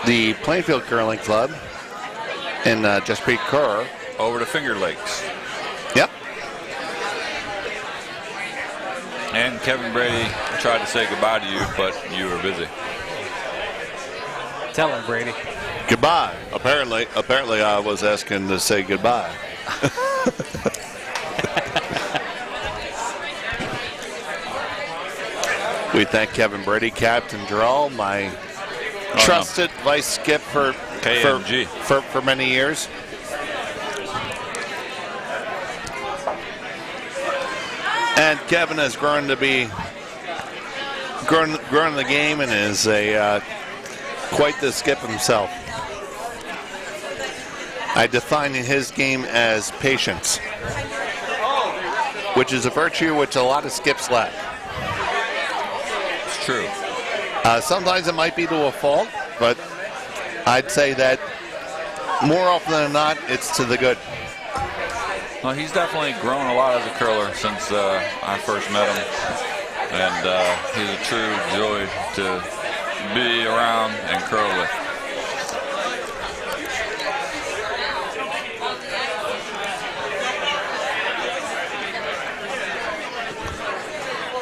the Plainfield Curling Club in Chesapeake Kerr. over to Finger Lakes. Yep. And Kevin Brady tried to say goodbye to you, but you were busy. Tell him, Brady. Goodbye. Apparently I was asking to say goodbye. We thank Kevin Brady, Captain Drawl, my trusted vice skip for many years. And Kevin has grown to be grown the game and is a quite the skip himself. I define his game as patience, which is a virtue which a lot of skips lack. It's true. Sometimes it might be to a fault, but I'd say that more often than not, it's to the good. Well, he's definitely grown a lot as a curler since I first met him. And he's a true joy to be around and curl with.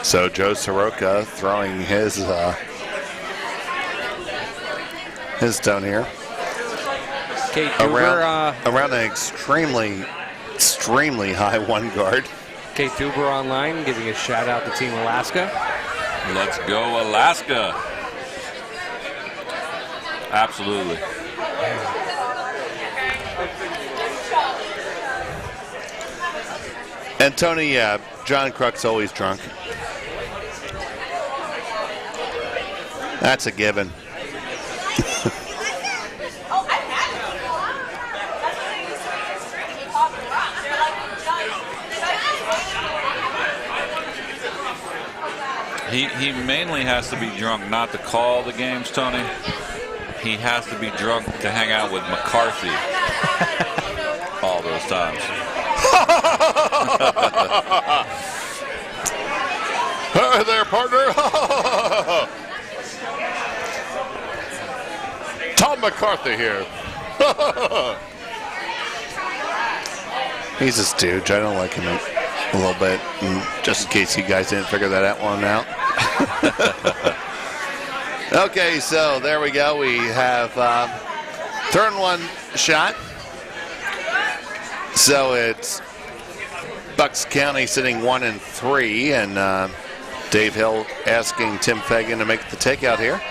So Joe Soroka throwing his stone here. Kate Duber, around an extremely high one guard. Kate Duber online giving a shout out to Team Alaska. Let's go, Alaska. Absolutely. And Tony, John Kruk's always drunk. That's a given. He mainly has to be drunk not to call the games, Tony. He has to be drunk to hang out with McCarthy all those times. Hi there, partner. Tom McCarthy here. He's a stooge. I don't like him a little bit. And just in case you guys didn't figure that one out. Okay, so there we go. We have turn one shot. So it's Bucks County sitting 1-3, and Dave Hill asking Tim Fagan to make the takeout here.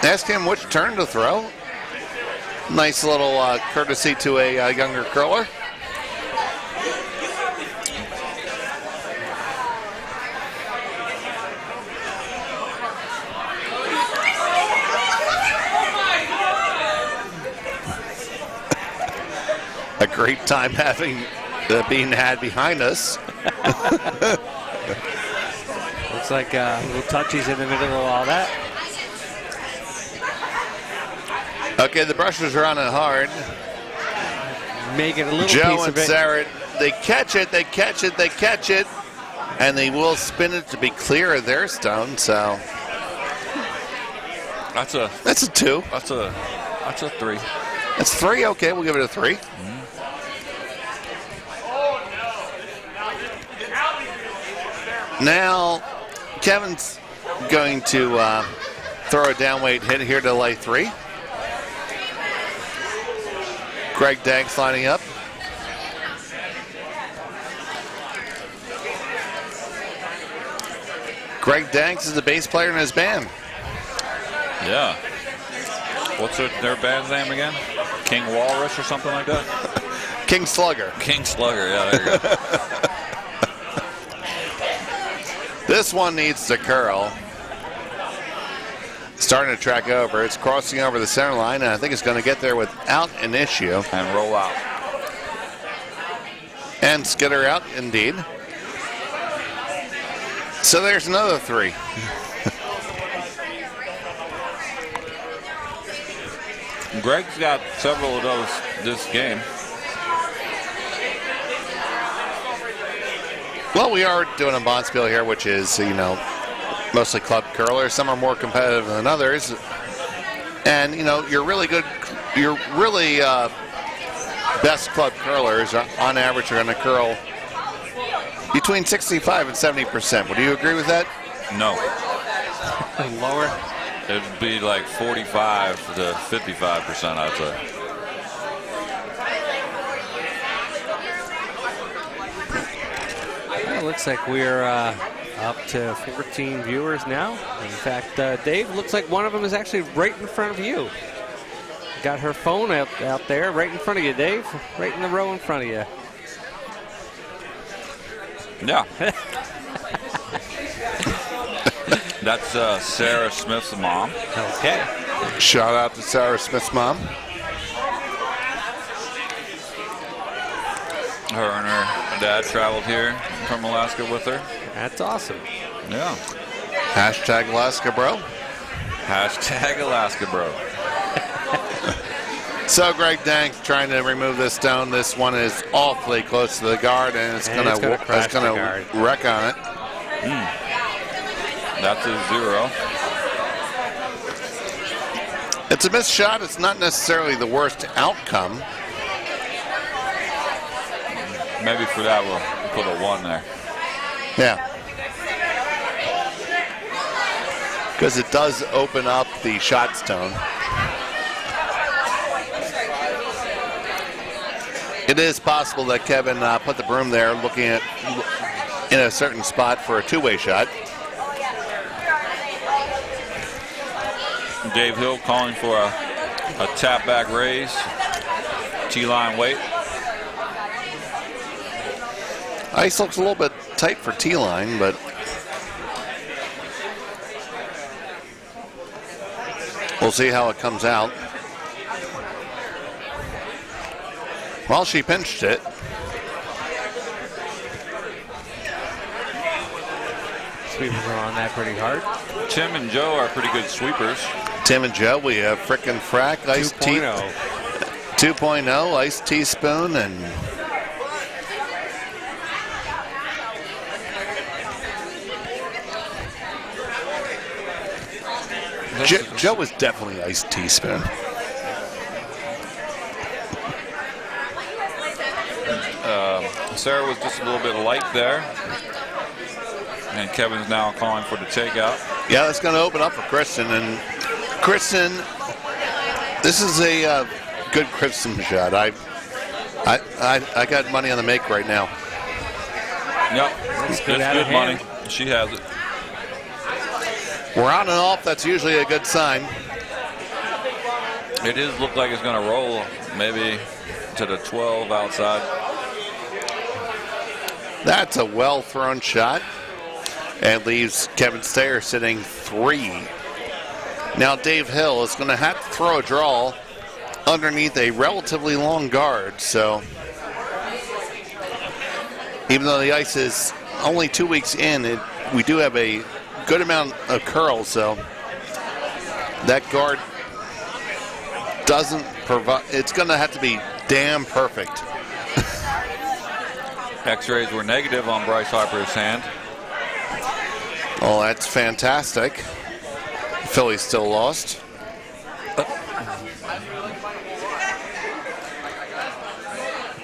Ask him which turn to throw. Nice little courtesy to a younger curler. A great time having being had behind us. Looks like little touchies in the middle of all that. Okay, the Brushers are on it hard. Make it a little Joe piece and of it. Sarah, they catch it, they catch it, they catch it, and they will spin it to be clear of their stone. So That's a 2. that's a 3. That's 3. Okay, we'll give it a 3. Now, Kevin's going to throw a downweight hit here to lay 3. Greg Danks lining up. Greg Danks is the bass player in his band. Yeah. What's their band's name again? King Walrus or something like that? King Slugger. King Slugger, yeah, there you go. This one needs to curl. Starting to track over. It's crossing over the center line, and I think it's going to get there without an issue. And roll out. And skitter out, indeed. So there's another 3. Greg's got several of those this game. Well, we are doing a bonspiel here, which is, mostly club curlers. Some are more competitive than others. And, you're really good, best club curlers, on average, are going to curl between 65 and 70%. Would you agree with that? No. Lower. It'd be like 45 to 55%, I'd say. Well, it looks like we're up to 14 viewers now. In fact, Dave, looks like one of them is actually right in front of you. Got her phone out there right in front of you, Dave. Right in the row in front of you. Yeah. That's Sarah Smith's mom. Okay. Shout out to Sarah Smith's mom. Her and her dad traveled here from Alaska with her. That's awesome. Yeah. Hashtag Alaska Bro. Hashtag Alaska Bro. So Greg Dank trying to remove this stone. This one is awfully close to the guard, and it's going to wreck on it. That's a 0. It's a missed shot. It's not necessarily the worst outcome. Maybe for that we'll put a 1 there. Yeah. Because it does open up the shot stone. It is possible that Kevin put the broom there looking at in a certain spot for a two-way shot. Dave Hill calling for a tap back raise. T-line weight. Ice looks a little bit tight for T-line, but we'll see how it comes out. Well, she pinched it. Sweepers are on that pretty hard. Tim and Joe are pretty good sweepers. Tim and Joe, we have frickin' frack, iced tea. 2.0, iced teaspoon, and Joe was definitely iced teaspoon. Sarah was just a little bit light there. And Kevin's now calling for the takeout. Yeah, that's going to open up for Kristen. And Kristen, this is a good Kristen shot. I got money on the make right now. Yep, it's good money. She has it. We're on and off. That's usually a good sign. It does look like it's going to roll maybe to the 12 outside. That's a well-thrown shot. And leaves Kevin Stayer sitting 3. Now Dave Hill is going to have to throw a draw underneath a relatively long guard. So even though the ice is only 2 weeks in, we do have a good amount of curl. So that guard doesn't provide. It's going to have to be damn perfect. X-rays were negative on Bryce Harper's hand. Oh, that's fantastic. Philly still lost.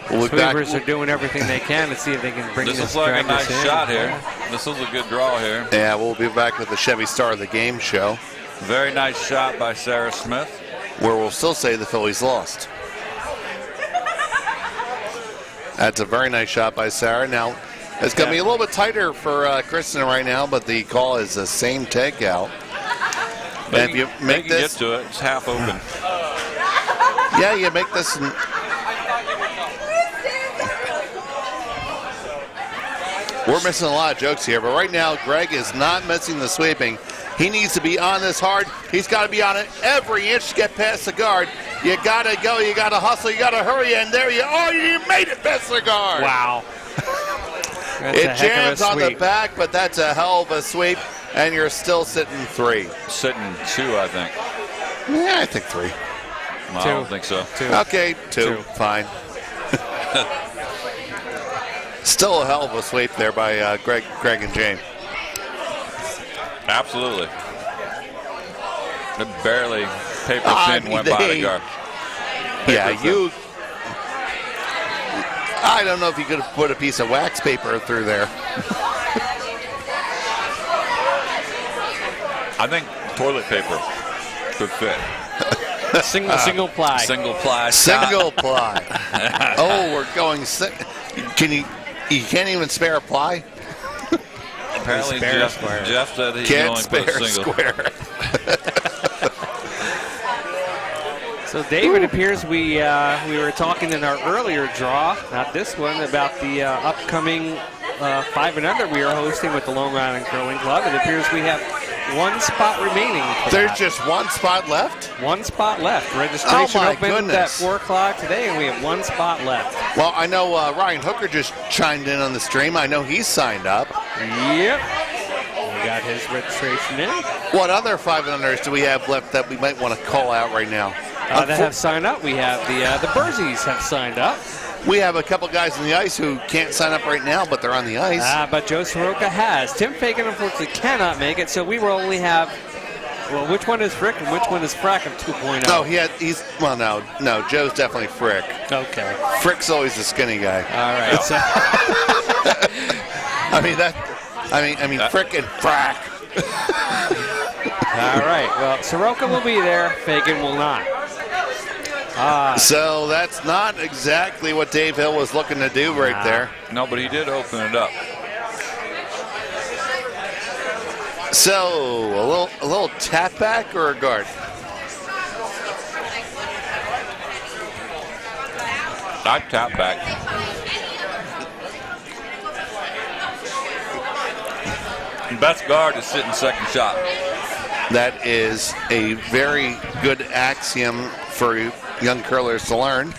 Sweepers are doing everything they can to see if they can bring this. This looks like a nice shot here. This is a good draw here. Yeah, we'll be back with the Chevy Star of the Game show. Very nice shot by Sarah Smith. Where we'll still say the Phillies lost. That's a very nice shot by Sarah. Now, it's going to be a little bit tighter for Kristen right now, but the call is the same takeout. And if you make this, get to it. It's half open. Yeah, you make this. We're missing a lot of jokes here, but right now Greg is not missing the sweeping. He needs to be on this hard. He's got to be on it every inch to get past the guard. You got to go. You got to hustle. You got to hurry. And there you are. You made it past the guard. Wow. It jams on the back, but that's a hell of a sweep, and you're still sitting 3. Sitting 2, I think. Yeah, I think 3. No, I don't think so. 2. Okay, 2. Fine. Still a hell of a sweep there by Greg and James. Absolutely. It barely paper thin went by the guard. I don't know if you could have put a piece of wax paper through there. I think toilet paper could fit. Single ply. Single ply. Single ply. Oh, we're going. You can't even spare a ply? Apparently, Jeff said he can't only spare put a single. square. So, David, appears we were talking in our earlier draw, not this one, about the upcoming 5 and Under we are hosting with the Long Island Curling Club. It appears we have 1 spot remaining. There's just 1 spot left? 1 spot left. Registration opened at 4 o'clock today, and we have 1 spot left. Well, I know Ryan Hooker just chimed in on the stream. I know he's signed up. Yep. We got his registration in. What other 5 and Unders do we have left that we might want to call out right now? That have signed up. We have the Bursies have signed up. We have a couple guys on the ice who can't sign up right now, but they're on the ice. But Joe Soroka has. Tim Fagan, unfortunately, cannot make it, so we will only have, well, which one is Frick and which one is Frack of 2.0? No, no, Joe's definitely Frick. Okay. Frick's always the skinny guy. All right. So. I mean, Frick and Frack. All right. Well, Soroka will be there. Fagan will not. So that's not exactly what Dave Hill was looking to do right there. No, but he did open it up. So a little tap back or a guard? I'd tap back. And best guard is sitting second shot. That is a very good axiom for young curlers to learn.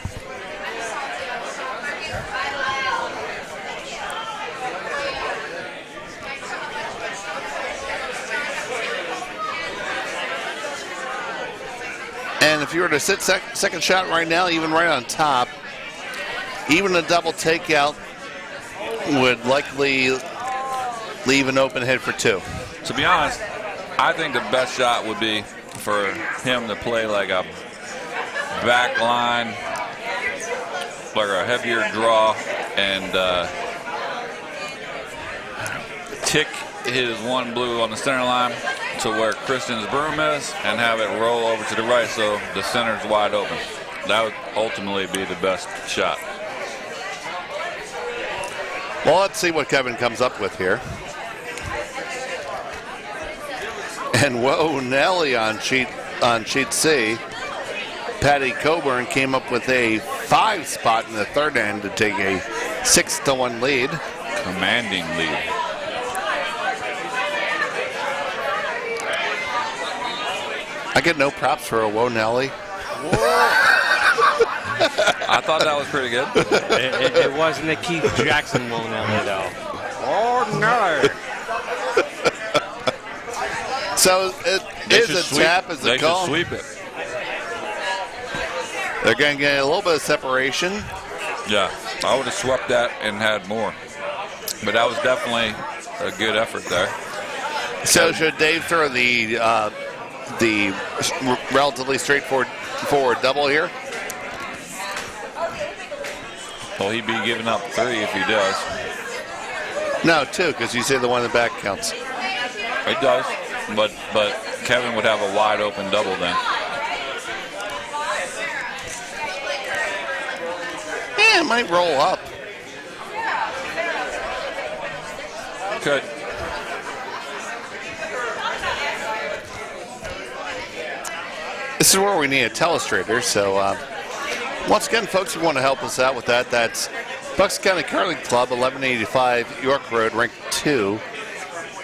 And if you were to sit second shot right now, even right on top, even a double takeout would likely leave an open hit for 2. To be honest, I think the best shot would be for him to play like a back line, like a heavier draw, and tick his 1 blue on the center line to to where Kristen's broom is and have it roll over to the right so the center's wide open. That would ultimately be the best shot. Well, let's see what Kevin comes up with here. And whoa, Nelly on sheet C. Patty Coburn came up with a 5 spot in the third end to take a 6-1 lead. Commanding lead. I get no props for a whoa, Nelly. I thought that was pretty good. It wasn't a Keith Jackson one, though. Oh, no. So it is a tap as a call. They should sweep it. They're going to get a little bit of separation. Yeah, I would have swept that and had more. But that was definitely a good effort there. So should Dave throw the relatively straightforward double here? Well, he'd be giving up 3 if he does. No, 2, because you say the one in the back counts. It does, but Kevin would have a wide open double then. Yeah, it might roll up. Could. This is where we need a telestrator, so once again, folks, if you want to help us out with that, that's Bucks County Curling Club, 1185 York Road, rank 2,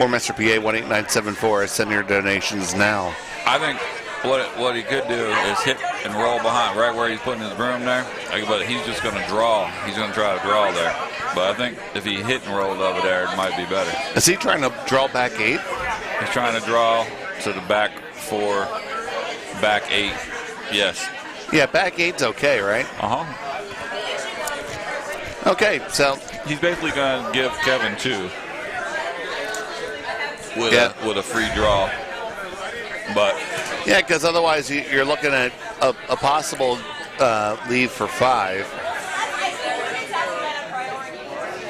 Warminster, PA, 18974. Send your donations now. I think what he could do is hit and roll behind, right where he's putting his broom there. But he's just going to draw. He's going to try to draw there. But I think if he hit and rolled over there, it might be better. Is he trying to draw back 8? He's trying to draw to the back 4, back 8. Yes. Yeah, back 8's okay, right? Uh-huh. Okay, so he's basically going to give Kevin 2 with a free draw. But yeah, because otherwise you're looking at a possible leave for 5.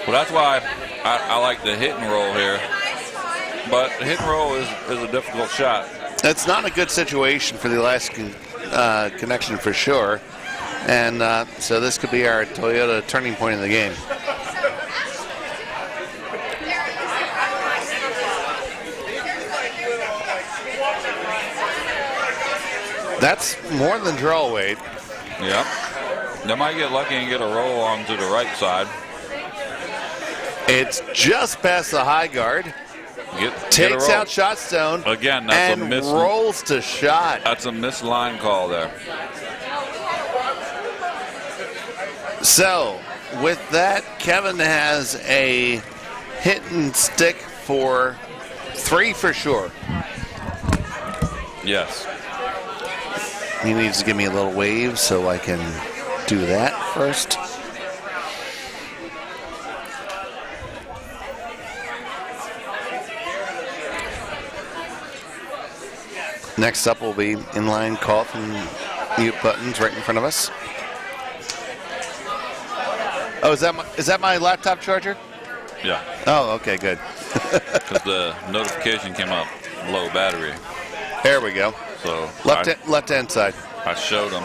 Well, that's why I like the hit and roll here. But the hit and roll is a difficult shot. It's not a good situation for the Alaskan connection for sure. And so this could be our Toyota turning point in the game. That's more than draw weight. Yep. They might get lucky and get a roll on to the right side. It's just past the high guard. Takes out shot stone. Again, that's and a miss. Rolls to shot. That's a missed line call there. So, with that, Kevin has a hit and stick for 3 for sure. Yes. He needs to give me a little wave so I can do that first. Next up will be inline call from mute buttons right in front of us. Oh, is that my laptop charger? Yeah. Oh, okay, good. Because the notification came up low battery. There we go. So left hand side. I showed him.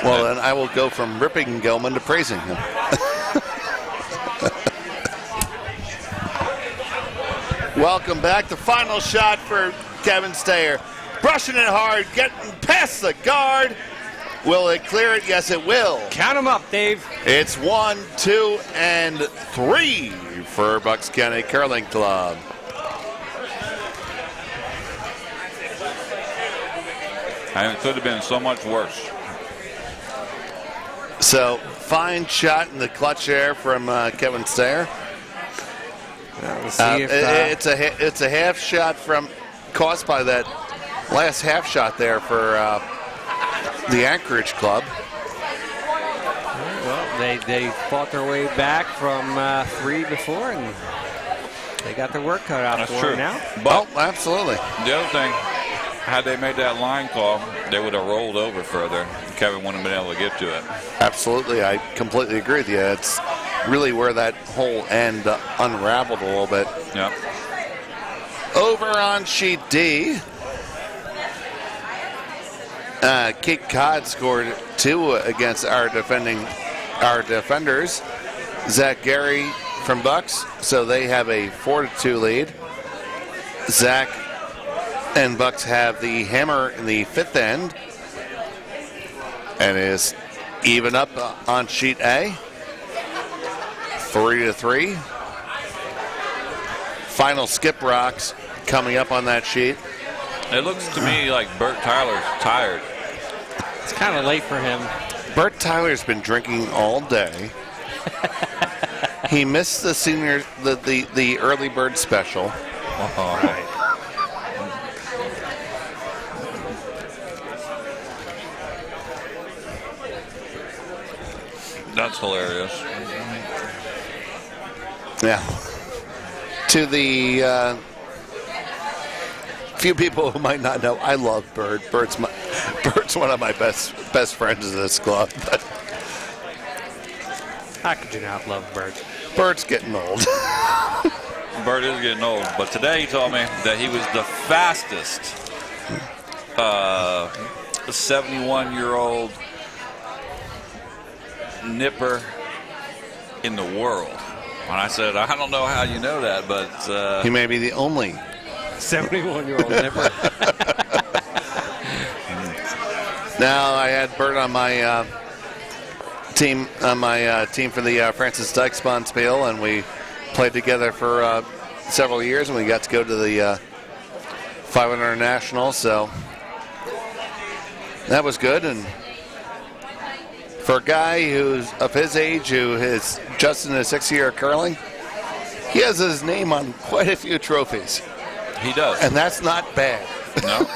Well, then I will go from ripping Gelman to praising him. Welcome back. The final shot for Kevin Stayer. Brushing it hard, getting past the guard. Will it clear it? Yes, it will. Count them up, Dave. It's 1, 2, and 3 for Bucks County Curling Club. And it could have been so much worse. So, fine shot in the clutch there from Kevin Stayer. It's a half shot caused by that last half shot there for the Anchorage Club. Well, they fought their way back from 3 before, and they got their work cut out for them now. But absolutely. The other thing, had they made that line call, they would have rolled over further. Kevin wouldn't have been able to get to it. Absolutely, I completely agree with you. really where that whole end unraveled a little bit. Yep. Over on sheet D, Kate Codd scored 2 against our defenders. Zach Gary from Bucks, so they have a 4-2 lead. Zach and Bucks have the hammer in the 5th end, and is even up on sheet A, 3-3. Final skip rocks coming up on that sheet. It looks to me like Bert Tyler's tired. It's kind of late for him. Bert Tyler's been drinking all day. He missed the the early bird special. Oh. That's hilarious. Yeah. To the few people who might not know, I love Bert. Bert's one of my best friends in this club. But how could you not love Bert? Bert's getting old. Bert is getting old, but today he told me that he was the fastest 71-year-old nipper in the world. And I said, I don't know how you know that, but he may be the only 71-year-old nipper. Now I had Bert on my team for the Francis Dykes Bonspiel, and we played together for several years, and we got to go to the 500 National, so that was good. And for a guy who's of his age, who is just in his 6th year of curling, he has his name on quite a few trophies. he does. And that's not bad. No.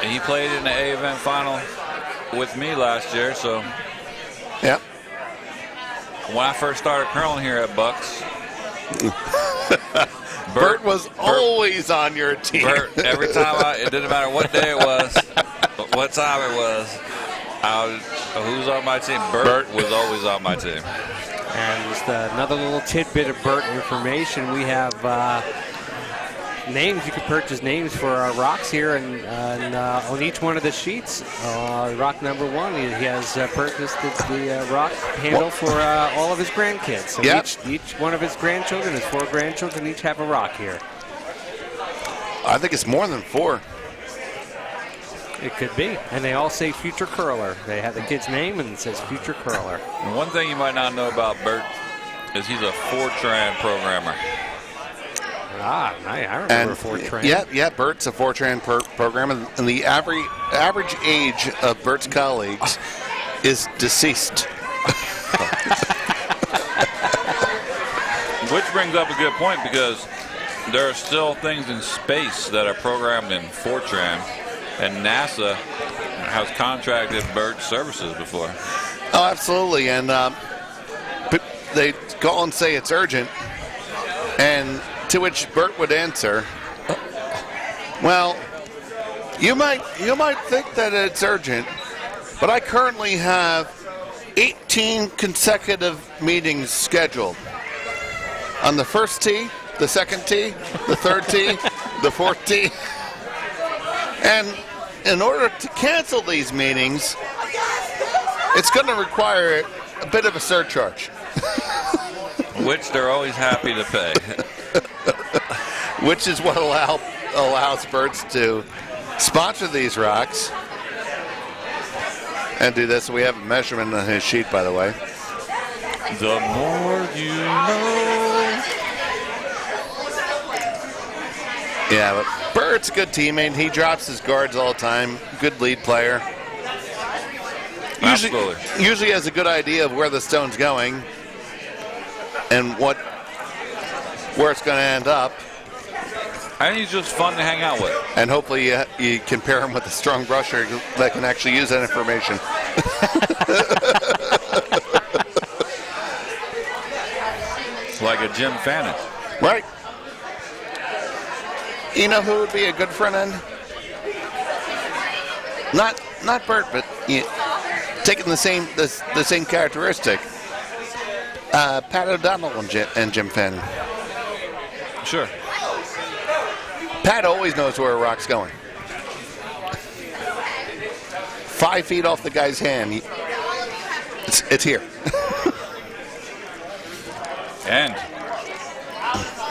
He played in the A event final with me last year, so Yeah. when I first started curling here at Bucks, Bert was always on your team. Bert, every time it didn't matter what day it was, what time it was, who's on my team? Bert was always on my team. And just another little tidbit of Bert information. We have names. You can purchase names for our rocks here, and on each one of the sheets, rock number 1, he has purchased the rock handle for all of his grandkids. So Yep. each one of his grandchildren, his 4 grandchildren, each have a rock here. I think it's more than 4. It could be. And they all say future curler. They have the kid's name and it says future curler. And one thing you might not know about Bert is he's a Fortran programmer. Ah, I remember Fortran. Yeah, Bert's a Fortran programmer, and the average age of Bert's colleagues is deceased. Which brings up a good point, because there are still things in space that are programmed in Fortran, and NASA has contracted Bert's services before. Oh, absolutely, and they call and say it's urgent, and to which Bert would answer, well, you might think that it's urgent, but I currently have 18 consecutive meetings scheduled. On the first tee, the second tee, the third tee, the fourth tee. And in order to cancel these meetings, it's going to require a bit of a surcharge. Which they're always happy to pay. Which is what allows Bert's to sponsor these rocks and do this. We have a measurement on his sheet, by the way. The more you know. Yeah, but Bert's a good teammate. He drops his guards all the time. Good lead player. Absolutely. Usually has a good idea of where the stone's going and where it's going to end up. And he's just fun to hang out with. And hopefully you can pair him with a strong brusher that can actually use that information. Like a Jim Fannin. Right. You know who would be a good front end? Not Bert, but taking the same characteristic. Pat O'Donnell and Jim Fenn. Sure. Pat always knows where a rock's going. 5 feet off the guy's hand. It's here. And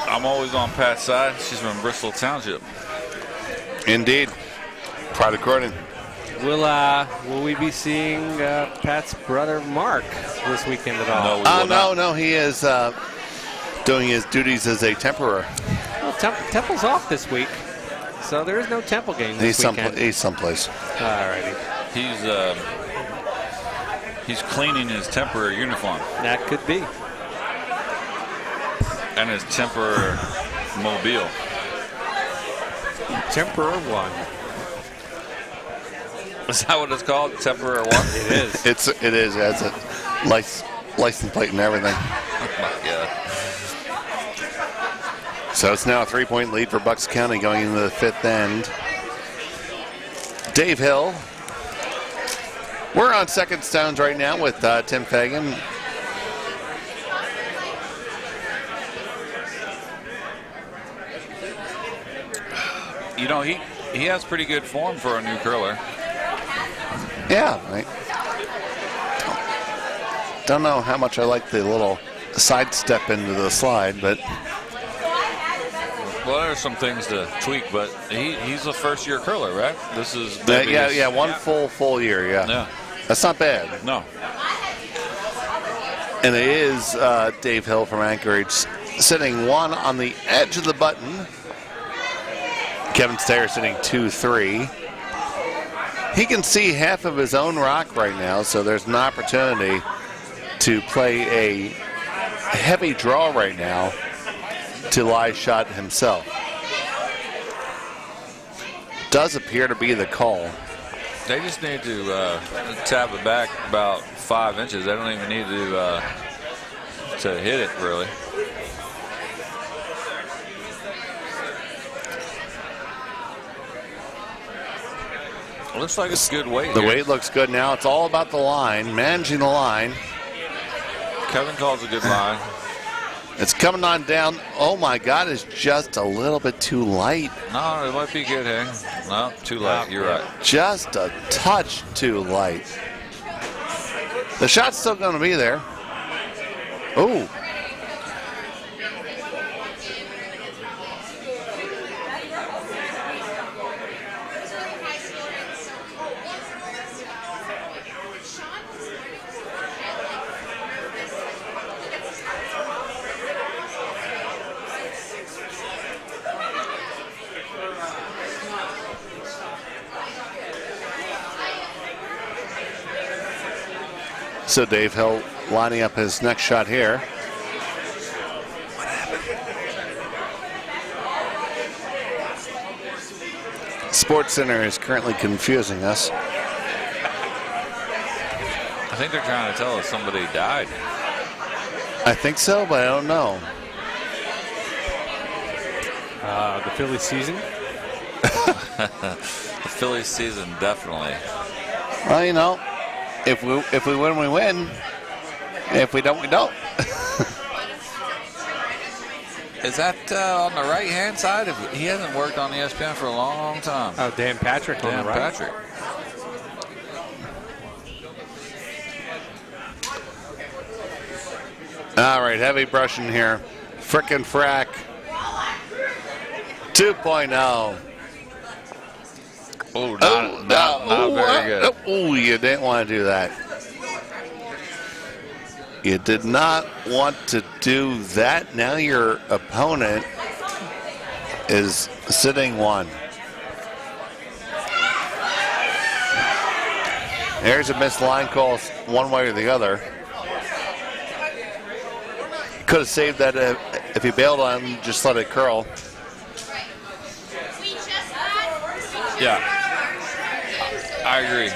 I'm always on Pat's side. She's from Bristol Township. Indeed. Pride of Croydon. Will we be seeing Pat's brother Mark this weekend at all? No, we will not. No. He is doing his duties as a temporer. Well, Temple's off this week, so there is no Temple game this weekend. He's someplace. All righty. He's cleaning his temporary uniform. That could be. And his temporary mobile. Temporary one. Is that what it's called? Temporary one? It is. It is. It has a license plate and everything. Oh my God. So it's now a 3-point lead for Bucks County going into the 5th end. Dave Hill. We're on second stones right now with Tim Fagan. You know, he has pretty good form for a new curler. Yeah. I don't know how much I like the little sidestep into the slide, but Well, there's some things to tweak, but he's a first-year curler, right? This is one full year, Yeah. That's not bad. No. And it is Dave Hill from Anchorage sitting 1 on the edge of the button. Kevin Stayer sitting 2-3. He can see half of his own rock right now, so there's an opportunity to play a heavy draw right now to lie shot himself. Does appear to be the call. They just need to tap it back about 5 inches. They don't even need to hit it, really. It looks like it's good weight. The here. weight looks good now. It's all about the line, managing the line. Kevin calls a good line. It's coming on down. Oh my God, it's just a little bit too light. No, it might be good, hey? No, too light. You're right. Just a touch too light. The shot's still going to be there. Ooh. So Dave Hill lining up his next shot here. What happened? Sports Center is currently confusing us. I think they're trying to tell us somebody died. I think so, but I don't know. The Philly season? The Phillies season, definitely. Well, you know, if we win, we win. If we don't, we don't. Is that on the right-hand side? He hasn't worked on ESPN for a long time. Oh, Dan Patrick on the right. Patrick. All right, heavy brushing here. Frickin' frack. 2.0. Oh, not very good. Oh, you didn't want to do that. You did not want to do that. Now your opponent is sitting 1. There's a missed line call one way or the other. Could have saved that if he bailed on him, just let it curl. Yeah, I agree.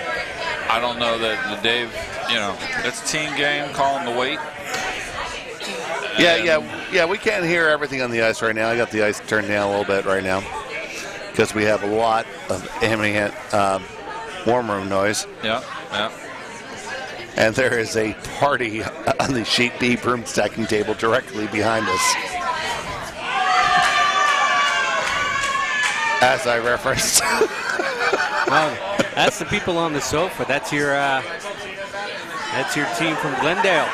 I don't know that Dave, it's a team game, calling the weight. Yeah, we can't hear everything on the ice right now. I got the ice turned down a little bit right now because we have a lot of ambient warm room noise. Yeah. And there is a party on the Sheet B broom stacking table directly behind us. As I referenced. Well, that's the people on the sofa. That's your team from Glendale.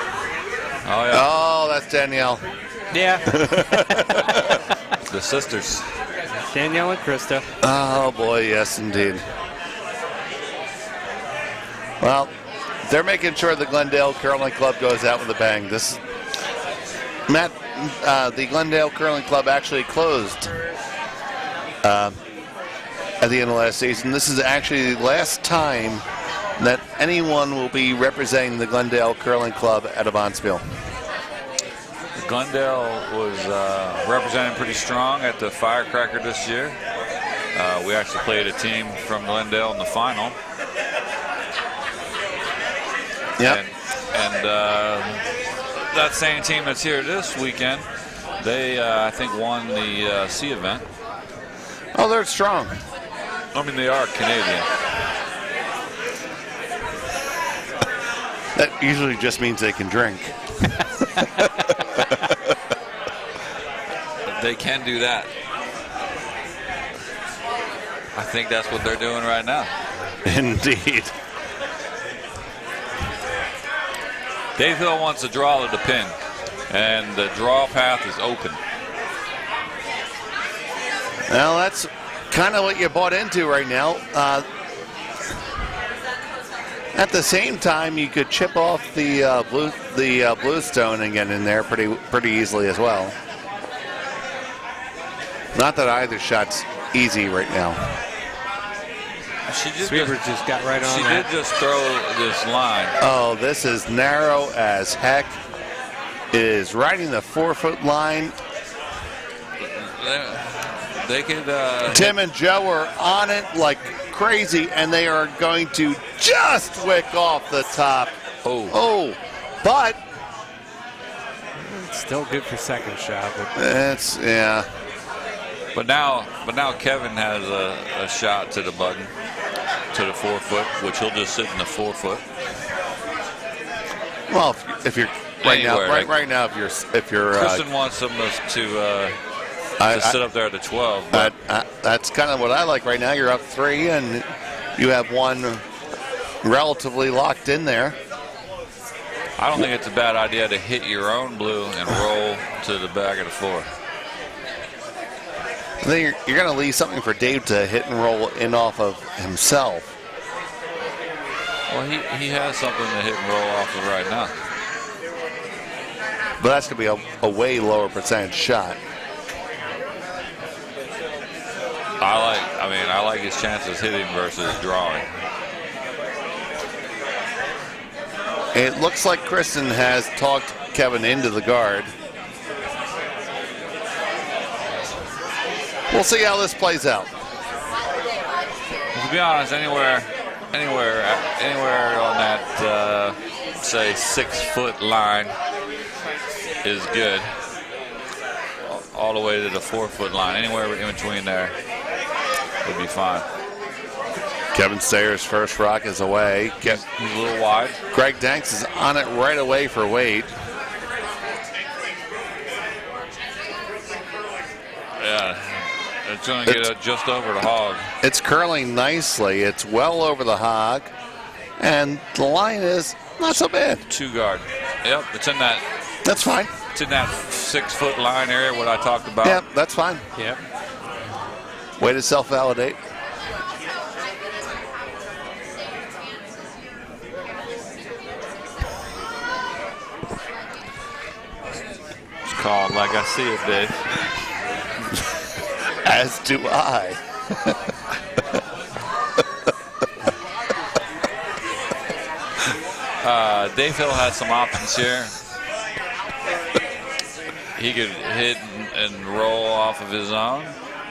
Oh, yeah. Oh, that's Danielle. Yeah. The sisters. Danielle and Krista. Oh, boy, yes, indeed. Well, they're making sure the Glendale Curling Club goes out with a bang. Matt, the Glendale Curling Club actually closed at the end of last season. This is actually the last time that anyone will be representing the Glendale Curling Club at a Bonspiel. Glendale was representing pretty strong at the Firecracker this year. We actually played a team from Glendale in the final. Yep. And that same team that's here this weekend, they, I think, won the C event. Oh, they're strong. I mean, they are Canadian. That usually just means they can drink. They can do that. I think that's what they're doing right now. Indeed. Dave Hill wants to draw to the pin, and the draw path is open. Well, that's kind of what you bought into right now. At the same time, you could chip off the bluestone and get in there pretty easily as well. Not that either shot's easy right now. Sweeper just got right on She that. did just throw this line. Oh, this is narrow as heck. It is riding the 4-foot line. They could. Tim and Joe are on it like crazy, and they are going to just wick off the top. Oh, but It's still good for second shot. But it's, yeah. But now Kevin has a shot to the button, to the 4-foot, which he'll just sit in the 4-foot. Well, if you're right Anywhere, now, if you're Kristen wants them to sit up there at the 12. But that's kind of what I like right now. You're up 3, and you have one relatively locked in there. I don't think it's a bad idea to hit your own blue and roll to the back of the floor. I think you're going to leave something for Dave to hit and roll in off of himself. Well, he has something to hit and roll off of right now. But that's going to be a way lower percentage shot. I like his chances hitting versus drawing. It looks like Kristen has talked Kevin into the guard. We'll see how this plays out. To be honest, anywhere on that, say, 6-foot line is good. All the way to the 4-foot line, anywhere in between there would be fine. Kevin Sayers' first rock is away. He's a little wide. Greg Danks is on it right away for Wade. Yeah, it's going to get just over the hog. It's curling nicely. It's well over the hog. And the line is not so bad. 2 guard. Yep, it's in that. That's fine. It's in that 6-foot line area, what I talked about. Yep, that's fine. yep. Way to self-validate. It's called like I see it, Dave. As do I. Dave Hill has some options here. He could hit and roll off of his own.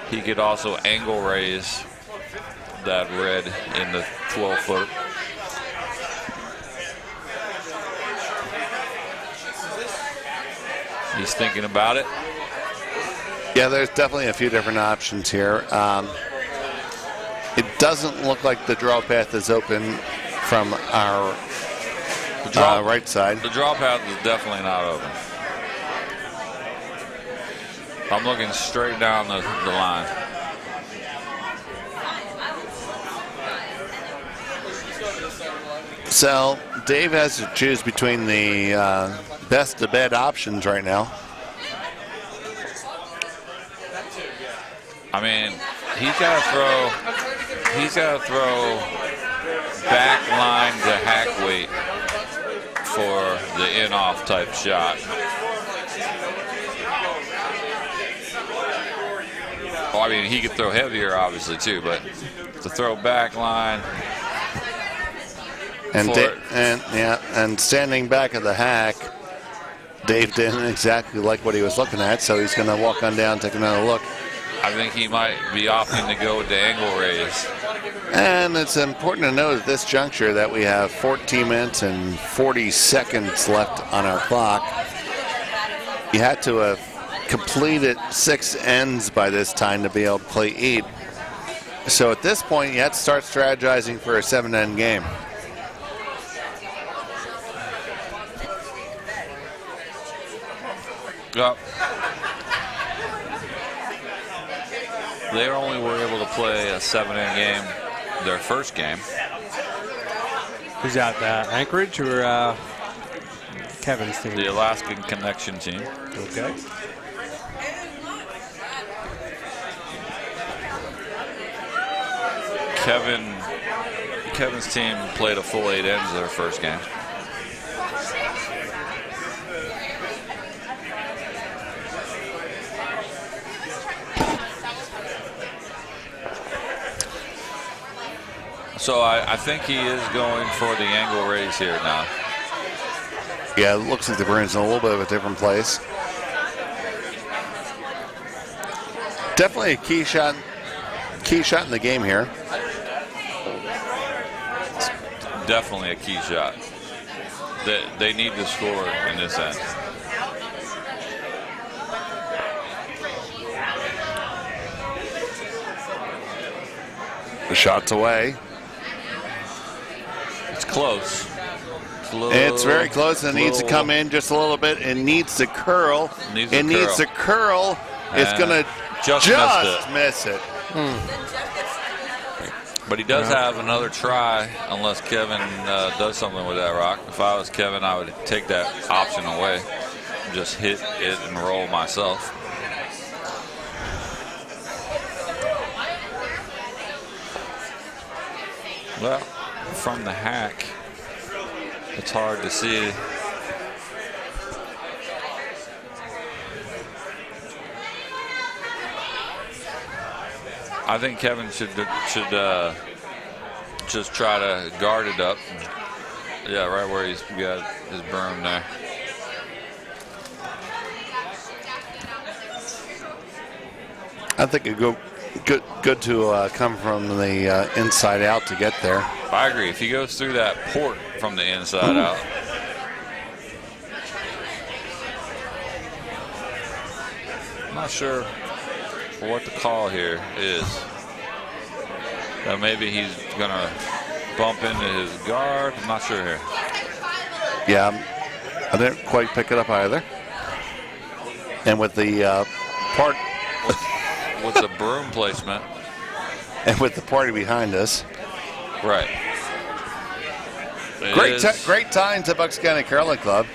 He could also angle raise that red in the 12-foot. He's thinking about it. Yeah, there's definitely a few different options here. It doesn't look like the draw path is open from our right side. The draw path is definitely not open. I'm looking straight down the line. So Dave has to choose between the best to bed options right now. I mean, he's got to throw back line to hack weight for the in-off type shot. Well, I mean, he could throw heavier, obviously, too, but to throw back line. And standing back at the hack, Dave didn't exactly like what he was looking at, so he's going to walk on down, take another look. I think he might be opting to go with the angle raise. And it's important to note at this juncture that we have 14 minutes and 40 seconds left on our clock. You had to have completed 6 ends by this time to be able to play 8. So at this point, you have to start strategizing for a 7-end game. Yep. They only were able to play a 7-end game their first game. Who's that, Anchorage or Kevin's team? The Alaskan Connection team. Okay. Kevin's team played a full 8 ends their first game. So I think he is going for the angle raise here now. Yeah, it looks like the broom's in a little bit of a different place. Definitely a key shot in the game here. Definitely a key shot. They need to score in this end. The shot's away. It's close. It's very close, and it needs to come in just a little bit. It needs to curl. It needs to curl. It's going to just miss it. But he does have another try unless Kevin does something with that rock. If I was Kevin, I would take that option away. Just hit it and roll myself. Well, from the hack, it's hard to see. I think Kevin should just try to guard it up. Yeah, right where he's got his broom there. I think it go good to come from the inside out to get there. I agree. If he goes through that port from the inside out. I'm not sure what the call here is. Maybe he's going to bump into his guard. I'm not sure here. Yeah, I didn't quite pick it up either. And with the part... with the broom placement. And with the party behind us. Right. Great time to Bucks County Curling Club.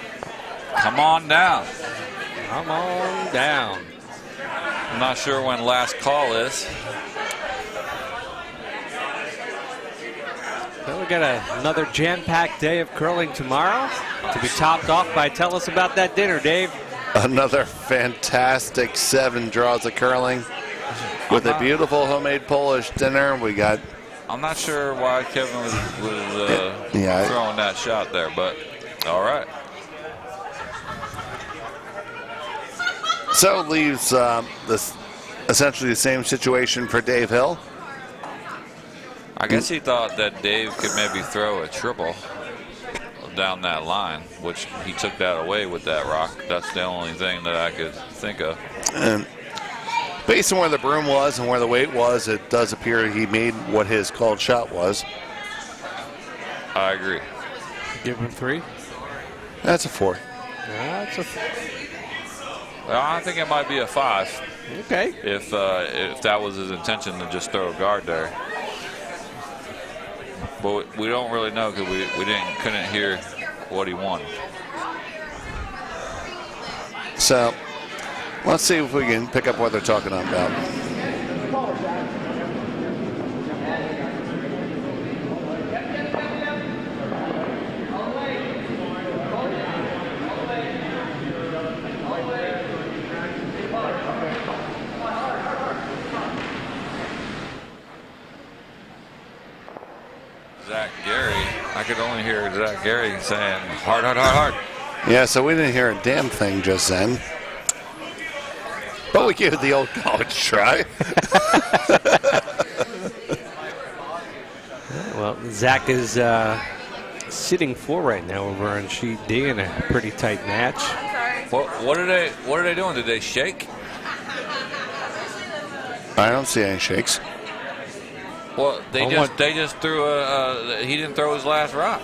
Come on down. Come on down. I'm not sure when last call is. Well, we got another jam-packed day of curling tomorrow to be topped off by, tell us about that dinner, Dave. Another fantastic 7 draws of curling with a beautiful homemade Polish dinner. We got... I'm not sure why Kevin was throwing that shot there, but all right. So it leaves this essentially the same situation for Dave Hill. I guess he thought that Dave could maybe throw a triple down that line, which he took that away with that rock. That's the only thing that I could think of. And based on where the broom was and where the weight was, it does appear he made what his called shot was. I agree. Give him 3. That's a 4. That's a Well, I think it might be a 5 okay. if that was his intention to just throw a guard there. But we don't really know because we couldn't hear what he wanted. So let's see if we can pick up what they're talking about. Zach Gary, I could only hear Zach Gary saying hard, hard, hard, hard. Yeah, so we didn't hear a damn thing just then. But we gave it the old college try. Well, Zach is sitting 4 right now over on sheet D in a pretty tight match. What are they doing? Did they shake? I don't see any shakes. Well, they just threw he didn't throw his last rock.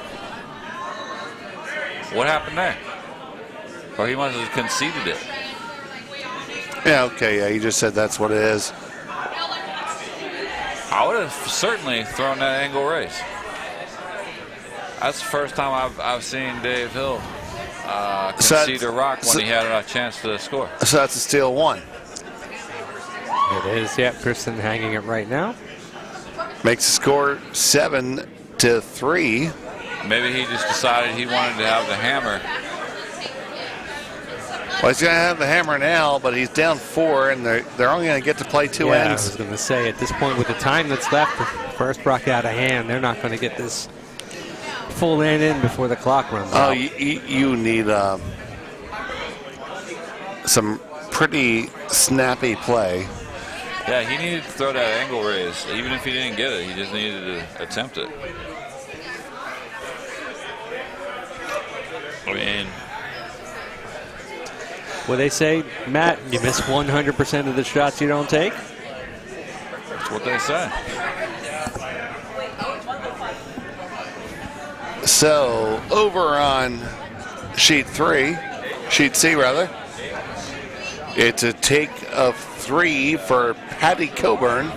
What happened there? Or he must have conceded it. Yeah, okay, yeah, you just said that's what it is. I would have certainly thrown that angle race. That's the first time I've seen Dave Hill concede a rock when he had a chance to score. So that's a steal 1. It is, yeah. Pearson hanging it right now. Makes the score 7-3. Maybe he just decided he wanted to have the hammer. Well, he's going to have the hammer now, but he's down 4, and they're only going to get to play 2 I ends. was going to say, at this point, with the time that's left, the first rock out of hand, they're not going to get this full end in before the clock runs out. Oh, you need some pretty snappy play. Yeah, he needed to throw that angle raise. Even if he didn't get it, he just needed to attempt it. I mean, Well, they say, Matt, you miss 100% of the shots you don't take. that's what they say. So over on sheet C rather, it's a take of 3 for Patty Coburn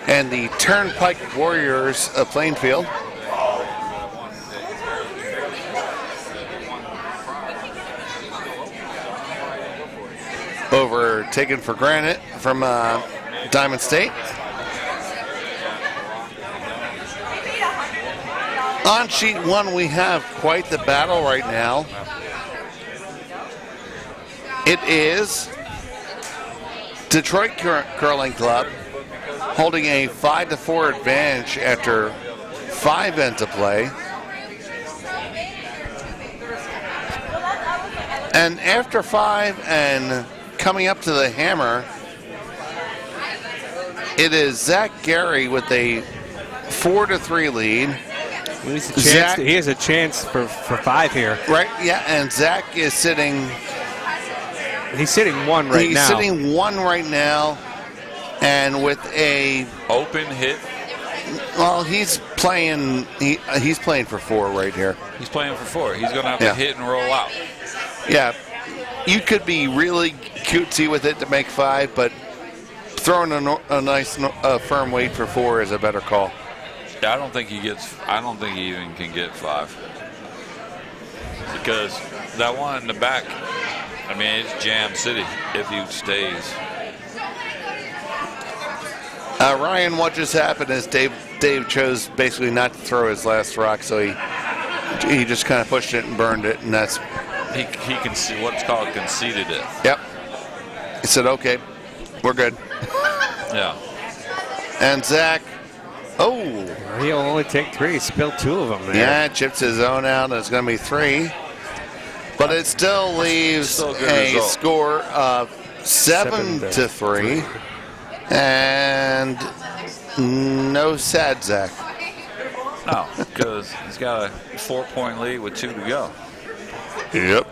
and the Turnpike Warriors of Plainfield. Over taken for granted from Diamond State. On sheet 1, we have quite the battle right now. It is Detroit Curling Club holding a 5-4 advantage after 5 ends of play. And after 5 and coming up to the hammer, it is Zach Gary with a 4-3 lead. He has a chance for 5 here. Right, yeah, and Zach is sitting... He's sitting 1 right now. He's sitting 1 right now, and with a... Open hit. Well, he's playing for 4 right here. He's playing for 4. He's going to have to hit and roll out. Yeah, you could be really cutesy with it to make 5, but throwing a nice firm weight for 4 is a better call. I don't think he even can get 5 because that one in the back. I mean, it's Jam City if he stays. Ryan, what just happened is Dave chose basically not to throw his last rock, so he just kind of pushed it and burned it, and that's he can see what's called conceded it. Yep. He said, "Okay, we're good." Yeah. And Zach. Oh. He'll only take 3. He spilled 2 of them there. Yeah, chips his own out, and it's going to be 3. But it still leaves a score of 7-3. And no sad Zach. No, because he's got a 4-point lead with 2 to go. Yep.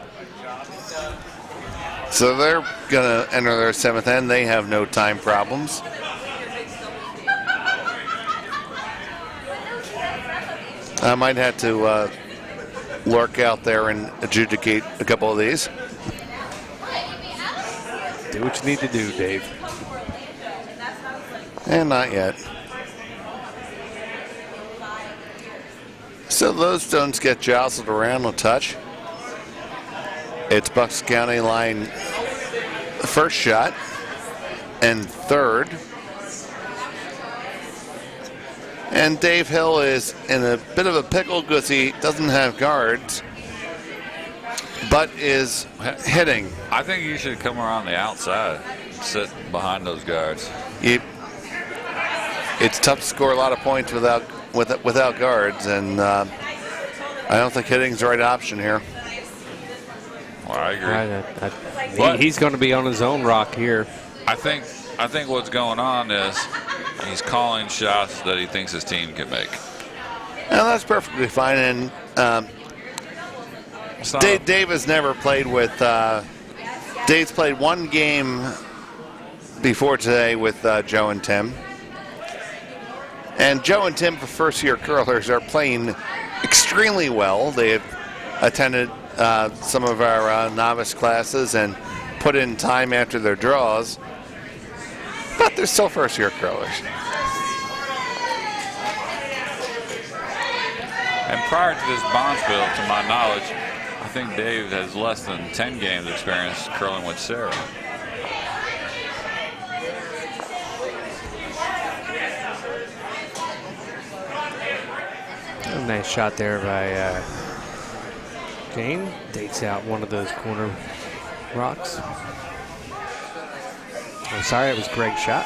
So they're going to enter their 7th end. They have no time problems. I might have to lurk out there and adjudicate a couple of these. Do what you need to do, Dave. And not yet. So those stones get jostled around a touch. It's Bucks County line first shot and third. And Dave Hill is in a bit of a pickle because he doesn't have guards, but is hitting. I think you should come around the outside, sit behind those guards. It's tough to score a lot of points without guards, and I don't think hitting's the right option here. Well, I agree. He's going to be on his own rock here. I think what's going on is he's calling shots that he thinks his team can make. And that's perfectly fine. And Dave has never played with. Dave's played one game before today with Joe and Tim. And Joe and Tim, for first-year curlers, are playing extremely well. They have attended some of our novice classes and put in time after their draws. But they're still first-year curlers. And prior to this Bondsville, to my knowledge, I think Dave has less than 10 games experience curling with Sarah. A nice shot there by Jane. Dates out one of those corner rocks. I'm sorry, it was Greg's shot.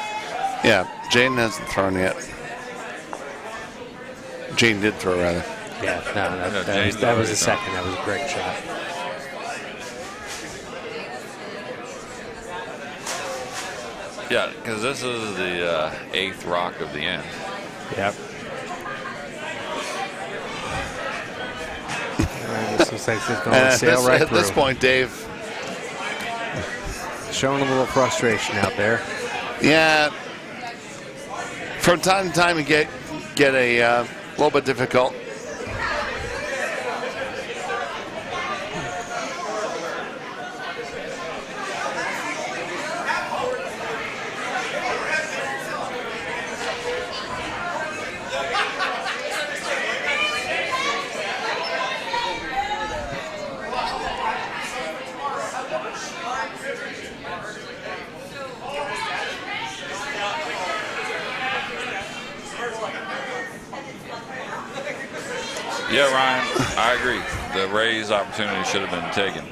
Yeah, Jane hasn't thrown yet. Jane did throw, rather. Yeah, that was the second. That was a great shot. Yeah, because this is the 8th rock of the end. Yep. This looks like it's going to sail right through. At this point, Dave, showing a little frustration out there. Yeah, from time to time, you get a little bit difficult. Yeah, Ryan, I agree. The Rays opportunity should have been taken.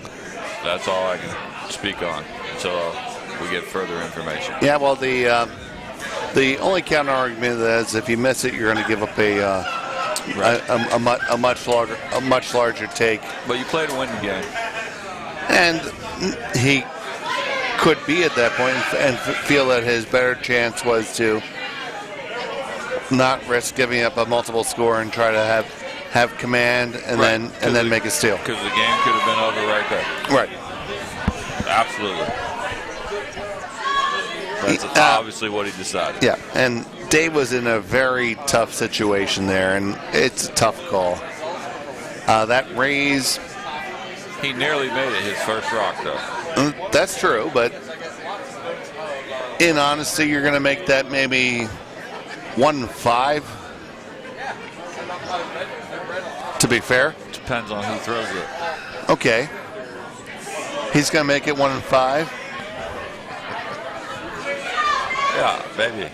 That's all I can speak on until we get further information. Yeah, well, the only counter argument is if you miss it, you're going to give up a much larger take. But you played to win the game, and he could be at that point and feel that his better chance was to not risk giving up a multiple score and try to have command and then make a steal. Because the game could have been over right there. Right. Absolutely. That's obviously what he decided. Yeah, and Dave was in a very tough situation there, and it's a tough call. That raise... He nearly made it his first rock, though. That's true, but in honesty, you're going to make that maybe 1-5. To be fair. Depends on who throws it. Okay. He's going to make it 1-5. Yeah, maybe.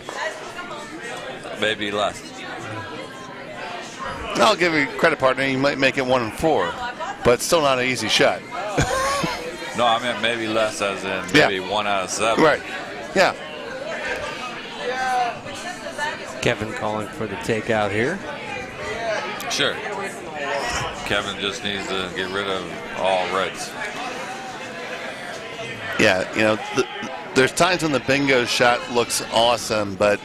Maybe less. I'll give you credit, partner. You might make it 1-4, but still not an easy shot. No, I meant maybe less, as in maybe 1 out of 7. Right. Yeah. Kevin calling for the takeout here. Sure. Kevin just needs to get rid of all reds. Yeah, you know, there's times when the bingo shot looks awesome, but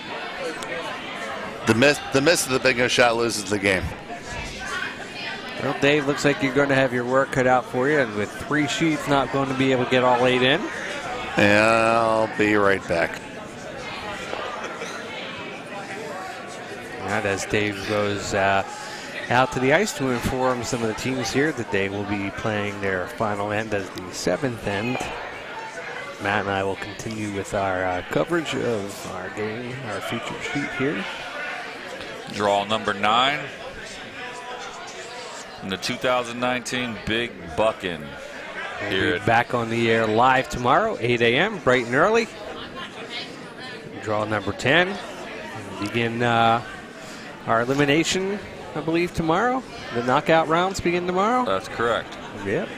the miss of the bingo shot loses the game. Well, Dave, looks like you're going to have your work cut out for you, and with 3 sheets, not going to be able to get all 8 in. And I'll be right back. That as Dave goes out to the ice to inform some of the teams here that they will be playing their final end as the 7th end. Matt and I will continue with our coverage of our game, our feature sheet here. Draw number 9 in the 2019 Big Buckin. We'll be back on the air live tomorrow, 8 a.m., bright and early. Draw number 10. We'll begin our elimination, I believe, tomorrow. The knockout rounds begin tomorrow. That's correct. Yep.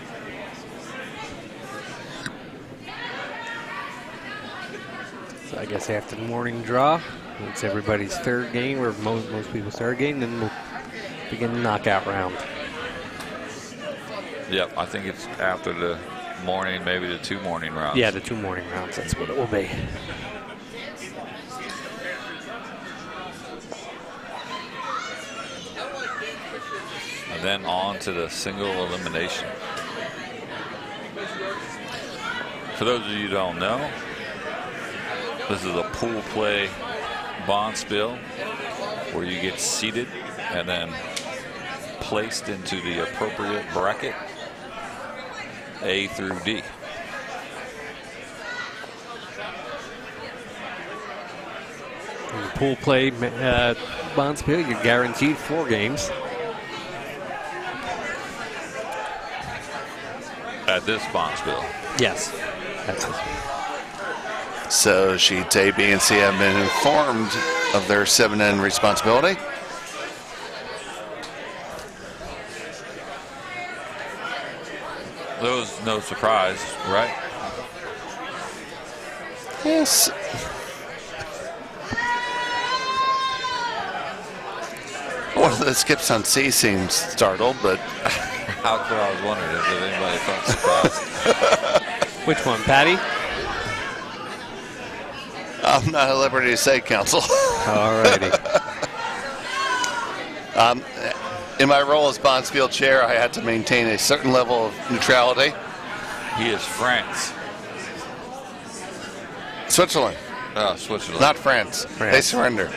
So I guess after the morning draw, it's everybody's third game, or most people's third game, then we'll begin the knockout round. Yep, I think it's after the morning, maybe the 2 morning rounds. Yeah, the 2 morning rounds, that's what it will be. And then on to the single elimination. For those of you who don't know, this is a pool play bonspiel where you get seated and then placed into the appropriate bracket, A through D. In the pool play bonspiel, you're guaranteed 4 games. At this bonspiel. Yes, that's it. So Sheet A, B, and C have been informed of their 7-end responsibility. There was no surprise, right? Yes. One of the skips on C seems startled, but That's what I was wondering if anybody felt surprised. Which one, Patty? I'm not at liberty to say, Counsel. All righty. In my role as bonspiel chair, I had to maintain a certain level of neutrality. He is France. Switzerland, Oh, Switzerland. not France. They surrender.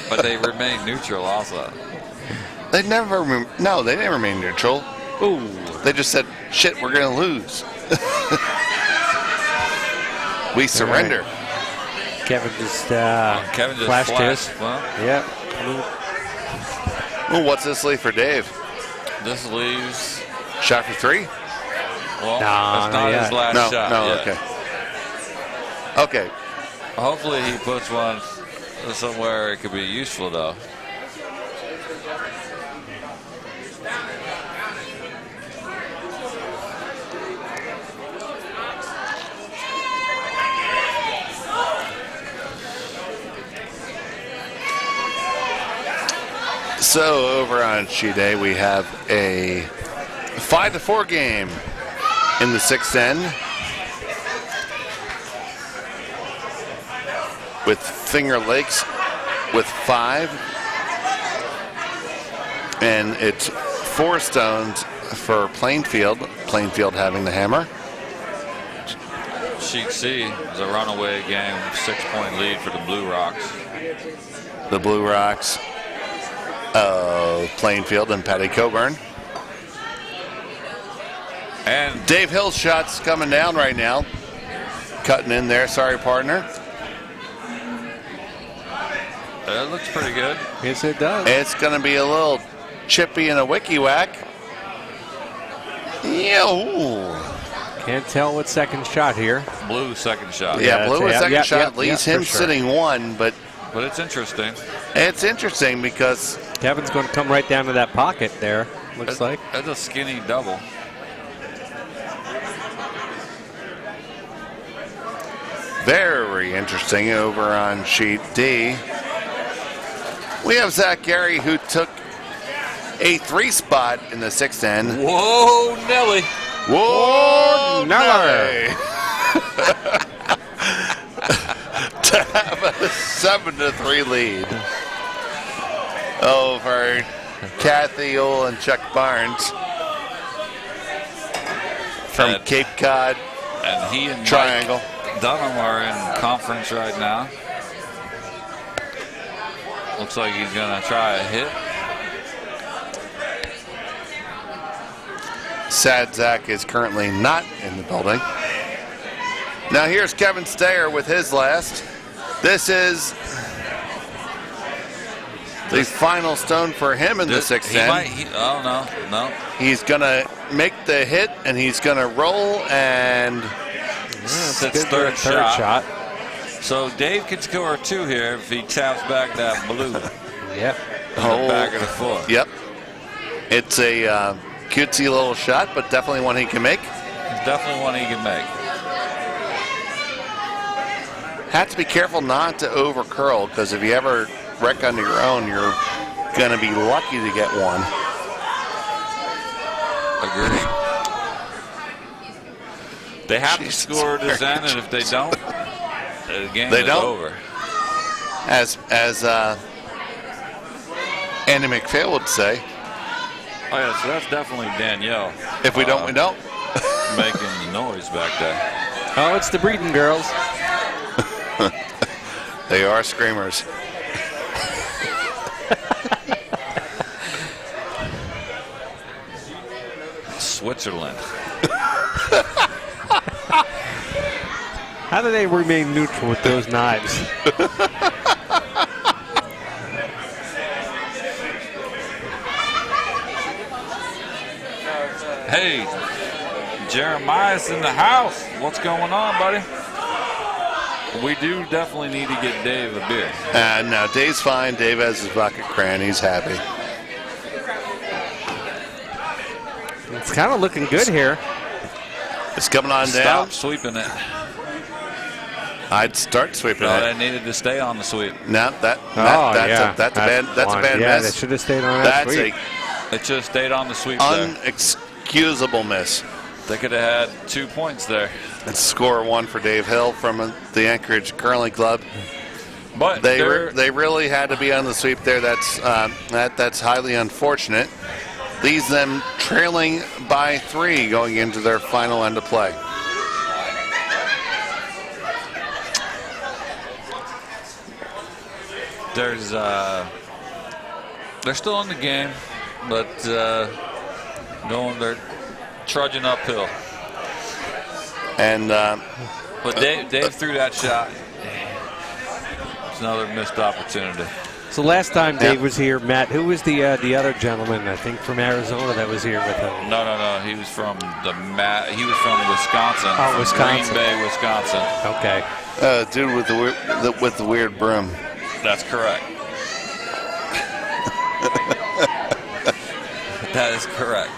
But they remain neutral also. They never remain neutral. Ooh. They just said, shit, we're going to lose. We surrender. Kevin just Flashed his. Well, Yep. Well, what's this leave for Dave? this leaves. Shot for 3? Well, No, it's not not his yet. last No, shot. no, yet. okay. Okay. Hopefully he puts one somewhere it could be useful, though. So over on Sheet A, we have a 5-4 game in the 6th end, with Finger Lakes with 5, and it's 4 stones for Plainfield. Plainfield having the hammer. Sheet C is a runaway game, 6-point lead for the Blue Rocks. The Blue Rocks of Plainfield and Patty Coburn. And Dave Hill's shot's coming down right now. Cutting in there, sorry partner. it looks pretty good. Yes, it does. It's going to be a little chippy and a wicky whack. Yeah, ooh. Can't tell what second shot here. Blue second shot. Yeah, Blue with yeah, second yeah, shot yeah, leaves yeah, him for sure. sitting 1, but But it's interesting. it's interesting because Kevin's going to come right down to that pocket there, looks like. That's a skinny double. very interesting over on Sheet D. We have Zach Gary, who took a 3 spot in the 6th end. Whoa, Nelly. Whoa, Nelly. To have a 7-3 lead over Kathy Ohl and Chuck Barnes from And- Cape Cod And he and Triangle. Mike Dunham are in conference right now. Looks like he's going to try a hit. Sad Zach is currently not in the building. Now here's Kevin Stayer with his last. This is the final stone for him in the sixth end. Oh, no. He's going to make the hit, and he's going to roll, and it's third shot. So Dave can score 2 here if he taps back that blue. Yep. On the back of the foot. Yep. It's a cutesy little shot, but definitely one he can make. Definitely one he can make. Have to be careful not to over curl, because if you ever wreck on your own, you're going to be lucky to get one. Agreed. They have to score this end, and if they don't, the game is over. As Andy McPhail would say. Oh, yeah, so that's definitely Danielle. If we don't, we don't. Making the noise back there. Oh, it's the breeding girls. They are screamers. Switzerland. How do they remain neutral with those knives? Hey, Jeremiah's in the house. What's going on, buddy? We do definitely need to get Dave a beer. No, Dave's fine. Dave has his bucket cran. He's happy. It's kind of looking good here. It's coming on down. Stop sweeping it. I'd start sweeping No, it. they needed to stay on the sweep. No, that's a bad Yeah, miss. they should have stayed on that sweep. It should have stayed on the sweep That's there. unexcusable miss. They could have had 2 points there. It's score 1 for Dave Hill from the Anchorage Curling Club. But they really had to be on the sweep there. That's highly unfortunate. Leaves them trailing by 3 going into their final end of play. They're still in the game, but they're trudging uphill. And but Dave threw that shot. It's another missed opportunity. So last time Dave was here, Matt, who was the other gentleman, I think, from Arizona that was here with him? No. He was from Wisconsin. Oh, from Wisconsin. Green Bay, Wisconsin. Okay. Dude with the weird broom. That's correct. That is correct.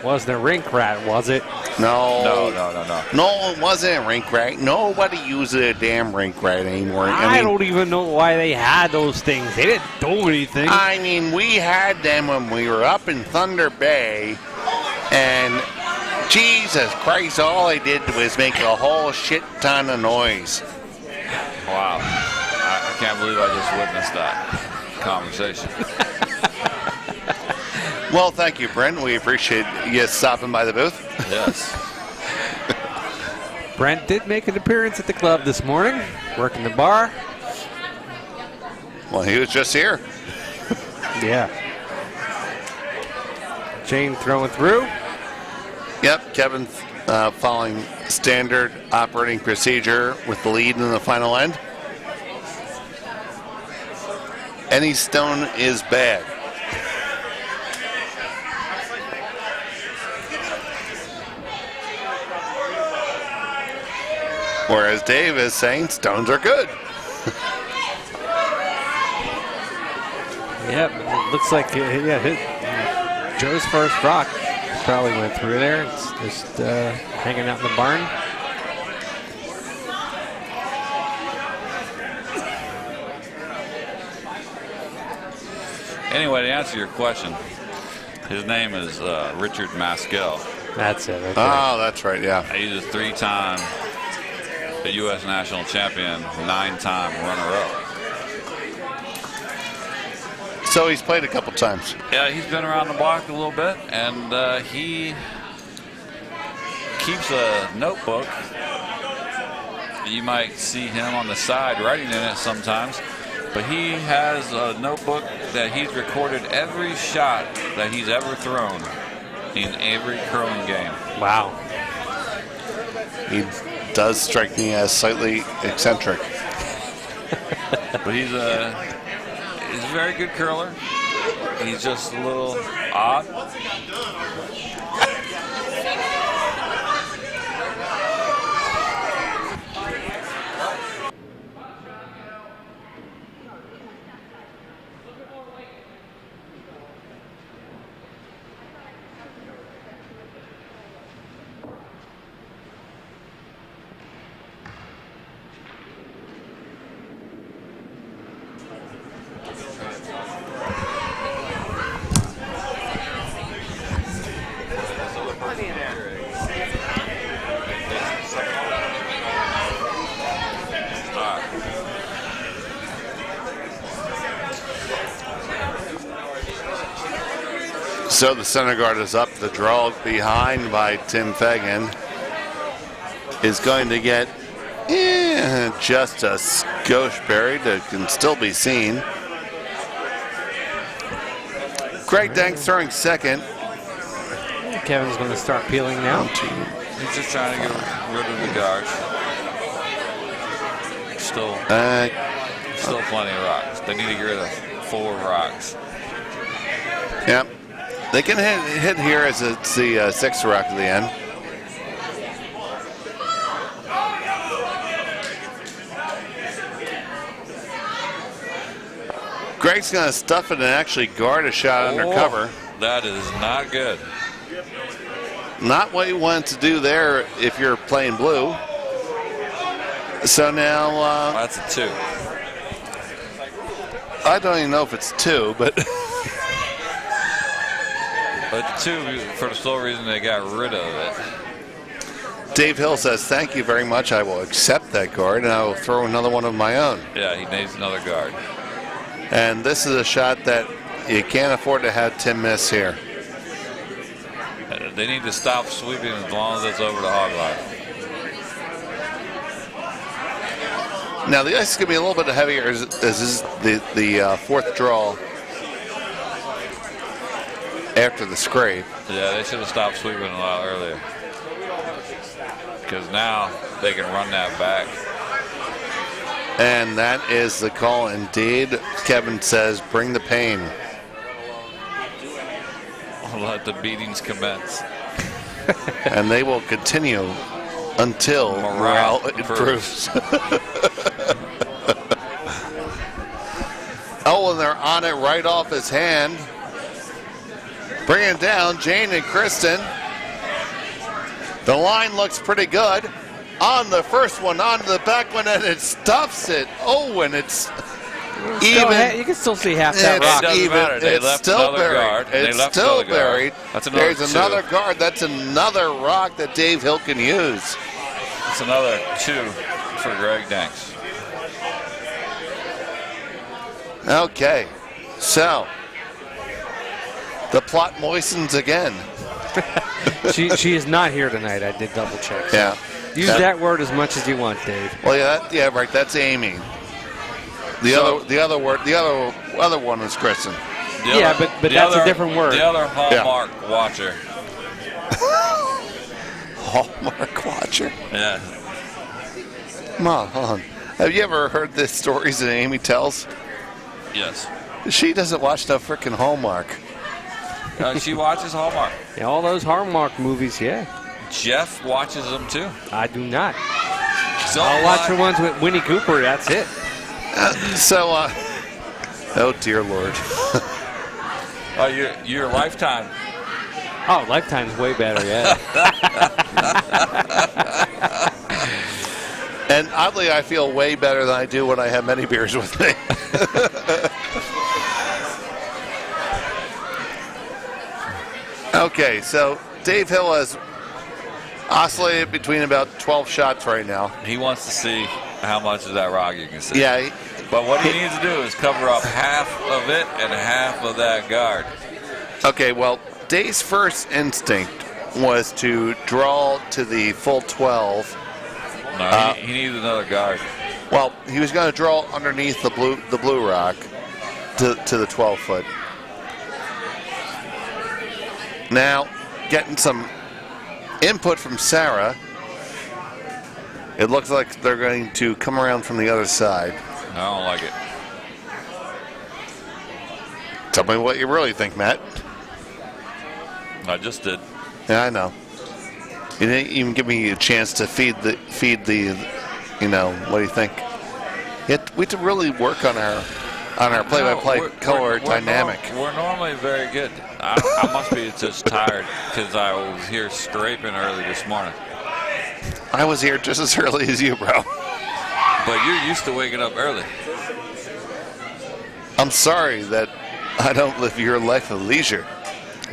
Wasn't a rink rat, was it? No. No. It wasn't a rink rat. Nobody uses a damn rink rat anymore. I don't even know why they had those things. They didn't do anything. I mean, we had them when we were up in Thunder Bay, and Jesus Christ, all they did was make a whole shit ton of noise. Wow. I can't believe I just witnessed that conversation. Well, thank you, Brent. We appreciate you stopping by the booth. Yes. Brent did make an appearance at the club this morning, working the bar. Well, he was just here. Yeah. Jane throwing through. Yep, Kevin following standard operating procedure with the lead in the final end. Any stone is bad. Whereas Dave is saying stones are good. Yep, it looks like Joe's first rock probably went through there. It's just hanging out in the barn. Anyway, to answer your question, his name is Richard Maskell. That's it. Right there. Oh, that's right, yeah. He's a 3-time U.S. national champion, 9-time runner-up. So he's played a couple times. Yeah, he's been around the block a little bit, and he keeps a notebook You might see him on the side writing in it sometimes, but he has a notebook that he's recorded every shot that he's ever thrown in every curling game. Wow. He does strike me as slightly eccentric. But he's a very good curler. He's just a little odd. So the center guard is up. The draw behind by Tim Fagan is going to get just a skosh buried. It can still be seen. Greg Danks throwing second. Kevin's going to start peeling now. He's just trying to get rid of the guards. Still plenty of rocks. They need to get rid of 4 rocks. Yep. They can hit here as it's the 6th rock at the end. Greg's going to stuff it and actually guard a shot under cover. That is not good. Not what you want to do there if you're playing blue. So now... that's a 2. I don't even know if it's 2, but... But 2, for the sole reason they got rid of it. Dave Hill says, thank you very much. I will accept that guard, and I will throw another one of my own. Yeah, he needs another guard. And this is a shot that you can't afford to have Tim miss here. They need to stop sweeping as long as it's over the hog line. Now, the ice is going to be a little bit heavier as this is the 4th draw after the scrape. Yeah, they should have stopped sweeping a lot earlier. Because now they can run that back. And that is the call indeed. Kevin says, bring the pain. Let the beatings commence. And they will continue until morale improves. Oh, and they're on it right off his hand. Bringing it down, Jane and Kristen. The line looks pretty good. On the first one, on the back one, and it stuffs it. Oh, and it's even. You can still see half that rock. It's still buried. It's still buried. There's another guard. That's another rock that Dave Hill can use. It's another 2 for Greg Danks. Okay, so the plot moistens again. She is not here tonight. I did double check. So. Yeah. Use that word as much as you want, Dave. Well, yeah, right. That's Amy. The other one is Kristen. But that's a different word. The other Hallmark watcher. Hallmark watcher. Yeah. Come on. Have you ever heard the stories that Amy tells? Yes. She doesn't watch no freaking Hallmark. She watches Hallmark. Yeah, all those Hallmark movies, yeah. Jeff watches them too. I do not. I'll watch the ones with Winnie Cooper. That's it. Oh dear Lord. Your Lifetime. Oh, Lifetime's way better, yeah. And oddly, I feel way better than I do when I have many beers with me. Okay, so Dave Hill has oscillated between about 12 shots right now. He wants to see how much of that rock you can see. Yeah. But what he needs to do is cover up half of it and half of that guard. Okay, well, Dave's first instinct was to draw to the full 12 No, he needs another guard. Well, he was going to draw underneath the blue rock to the 12-foot. Now, getting some input from Sarah. It looks like they're going to come around from the other side. I don't like it. Tell me what you really think, Matt. I just did. Yeah, I know. You didn't even give me a chance to feed the you know, what do you think? We have to really work on our play-by-play color dynamic. We're normally very good. I must be just tired because I was here scraping early this morning. I was here just as early as you, bro. But you're used to waking up early. I'm sorry that I don't live your life of leisure.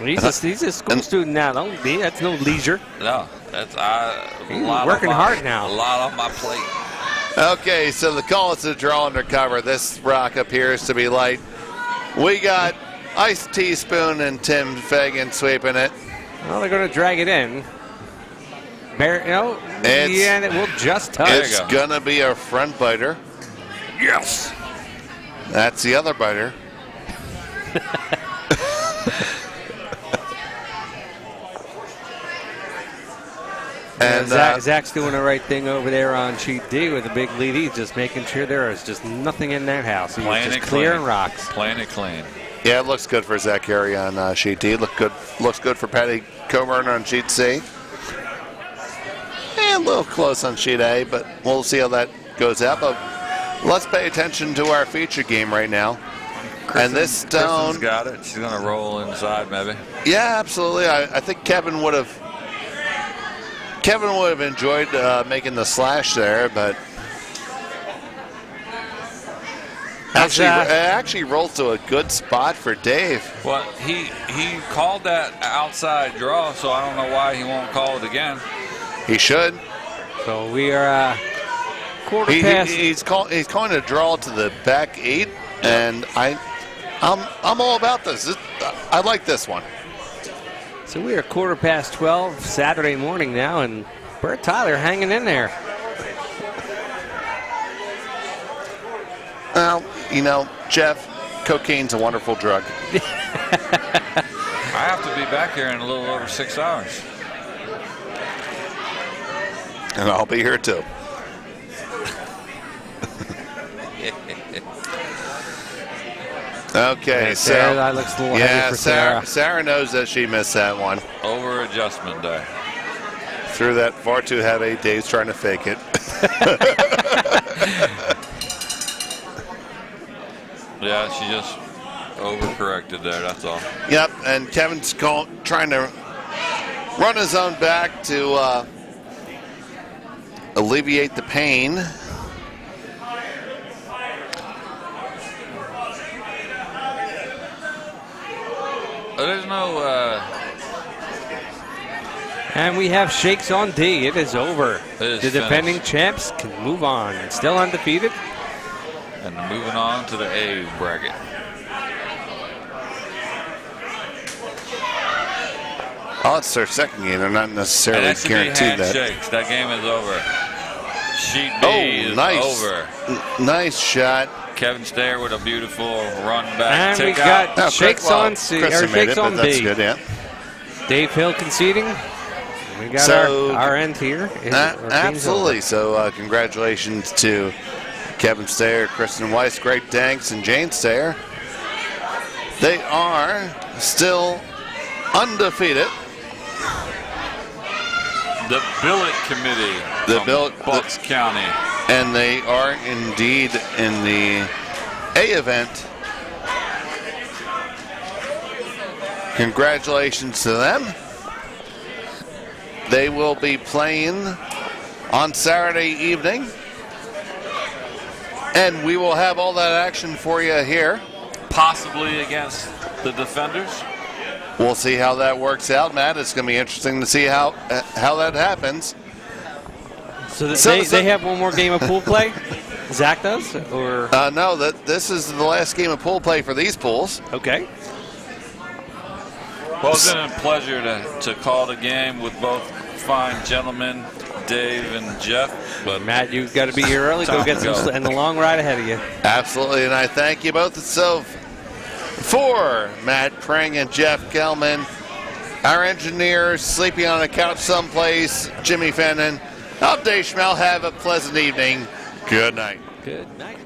He's a school student now. That's no leisure. No, that's He's working hard now. A lot on my plate. Okay, so the call is a draw undercover. This rock appears to be light. We got Ice Teaspoon and Tim Fagan sweeping it. Well, they're going to drag it in. And it will just touch. It's going to be a front biter. Yes. That's the other biter. And Zach's doing the right thing over there on sheet D with a big lead. He's just making sure there is just nothing in that house. He's just clearing rocks. Playing it clean. Yeah, it looks good for Zach Carey on sheet D. Looks good for Patty Coburn on sheet C. A little close on sheet A, but we'll see how that goes out. But let's pay attention to our feature game right now. And this stone Kristen's got it. She's going to roll inside, maybe. Yeah, absolutely. I think Kevin would have enjoyed making the slash there, but it actually rolled to a good spot for Dave. Well, he called that outside draw, so I don't know why he won't call it again. He should. So we are quarter past. He's calling a draw to the back 8, and I'm all about this. I like this one. So we are quarter past 12 Saturday morning now, and Bert Tyler hanging in there. Well, you know, Jeff, cocaine's a wonderful drug. I have to be back here in a little over 6 hours. And I'll be here too. Okay, so that looks a little heavy for Sarah. Sarah knows that she missed that one. Over adjustment day. Threw that far too heavy. Dave's trying to fake it. Yeah, she just overcorrected there, that's all. Yep, and Kevin's trying to run his own back to alleviate the pain. There's no... And we have shakes on D. It is over. It is the defending finished. champs can move on. Still undefeated. And moving on to the A bracket. Oh, it's their second game. They're not necessarily guaranteed that. Handshakes. That game is over. Sheet B is over. Nice shot. Kevin Stair with a beautiful run back. And we got shakes on C, or shakes on B. That's good, yeah. Dave Hill conceding. We got our end here. Absolutely. So congratulations to Kevin Stair, Kristen Weiss, Greg Danks, and Jane Stair. They are still undefeated. The Billet Committee from Bucks County. And they are indeed in the A event. Congratulations to them. They will be playing on Saturday evening. And we will have all that action for you here. Possibly against the defenders. We'll see how that works out, Matt. It's going to be interesting to see how that happens. So they have one more game of pool play? Zach does? Or no, this is the last game of pool play for these pools. Okay. Well, it's been a pleasure to call the game with both fine gentlemen, Dave and Jeff. But Matt, you've got to be here early. Go Time get to some go. and the long ride ahead of you. Absolutely, and I thank you both. So, for Matt Pring and Jeff Gelman, our engineer sleeping on a couch someplace, Jimmy Fennon. I'm Dave Schmel. Have a pleasant evening. Good night. Good night.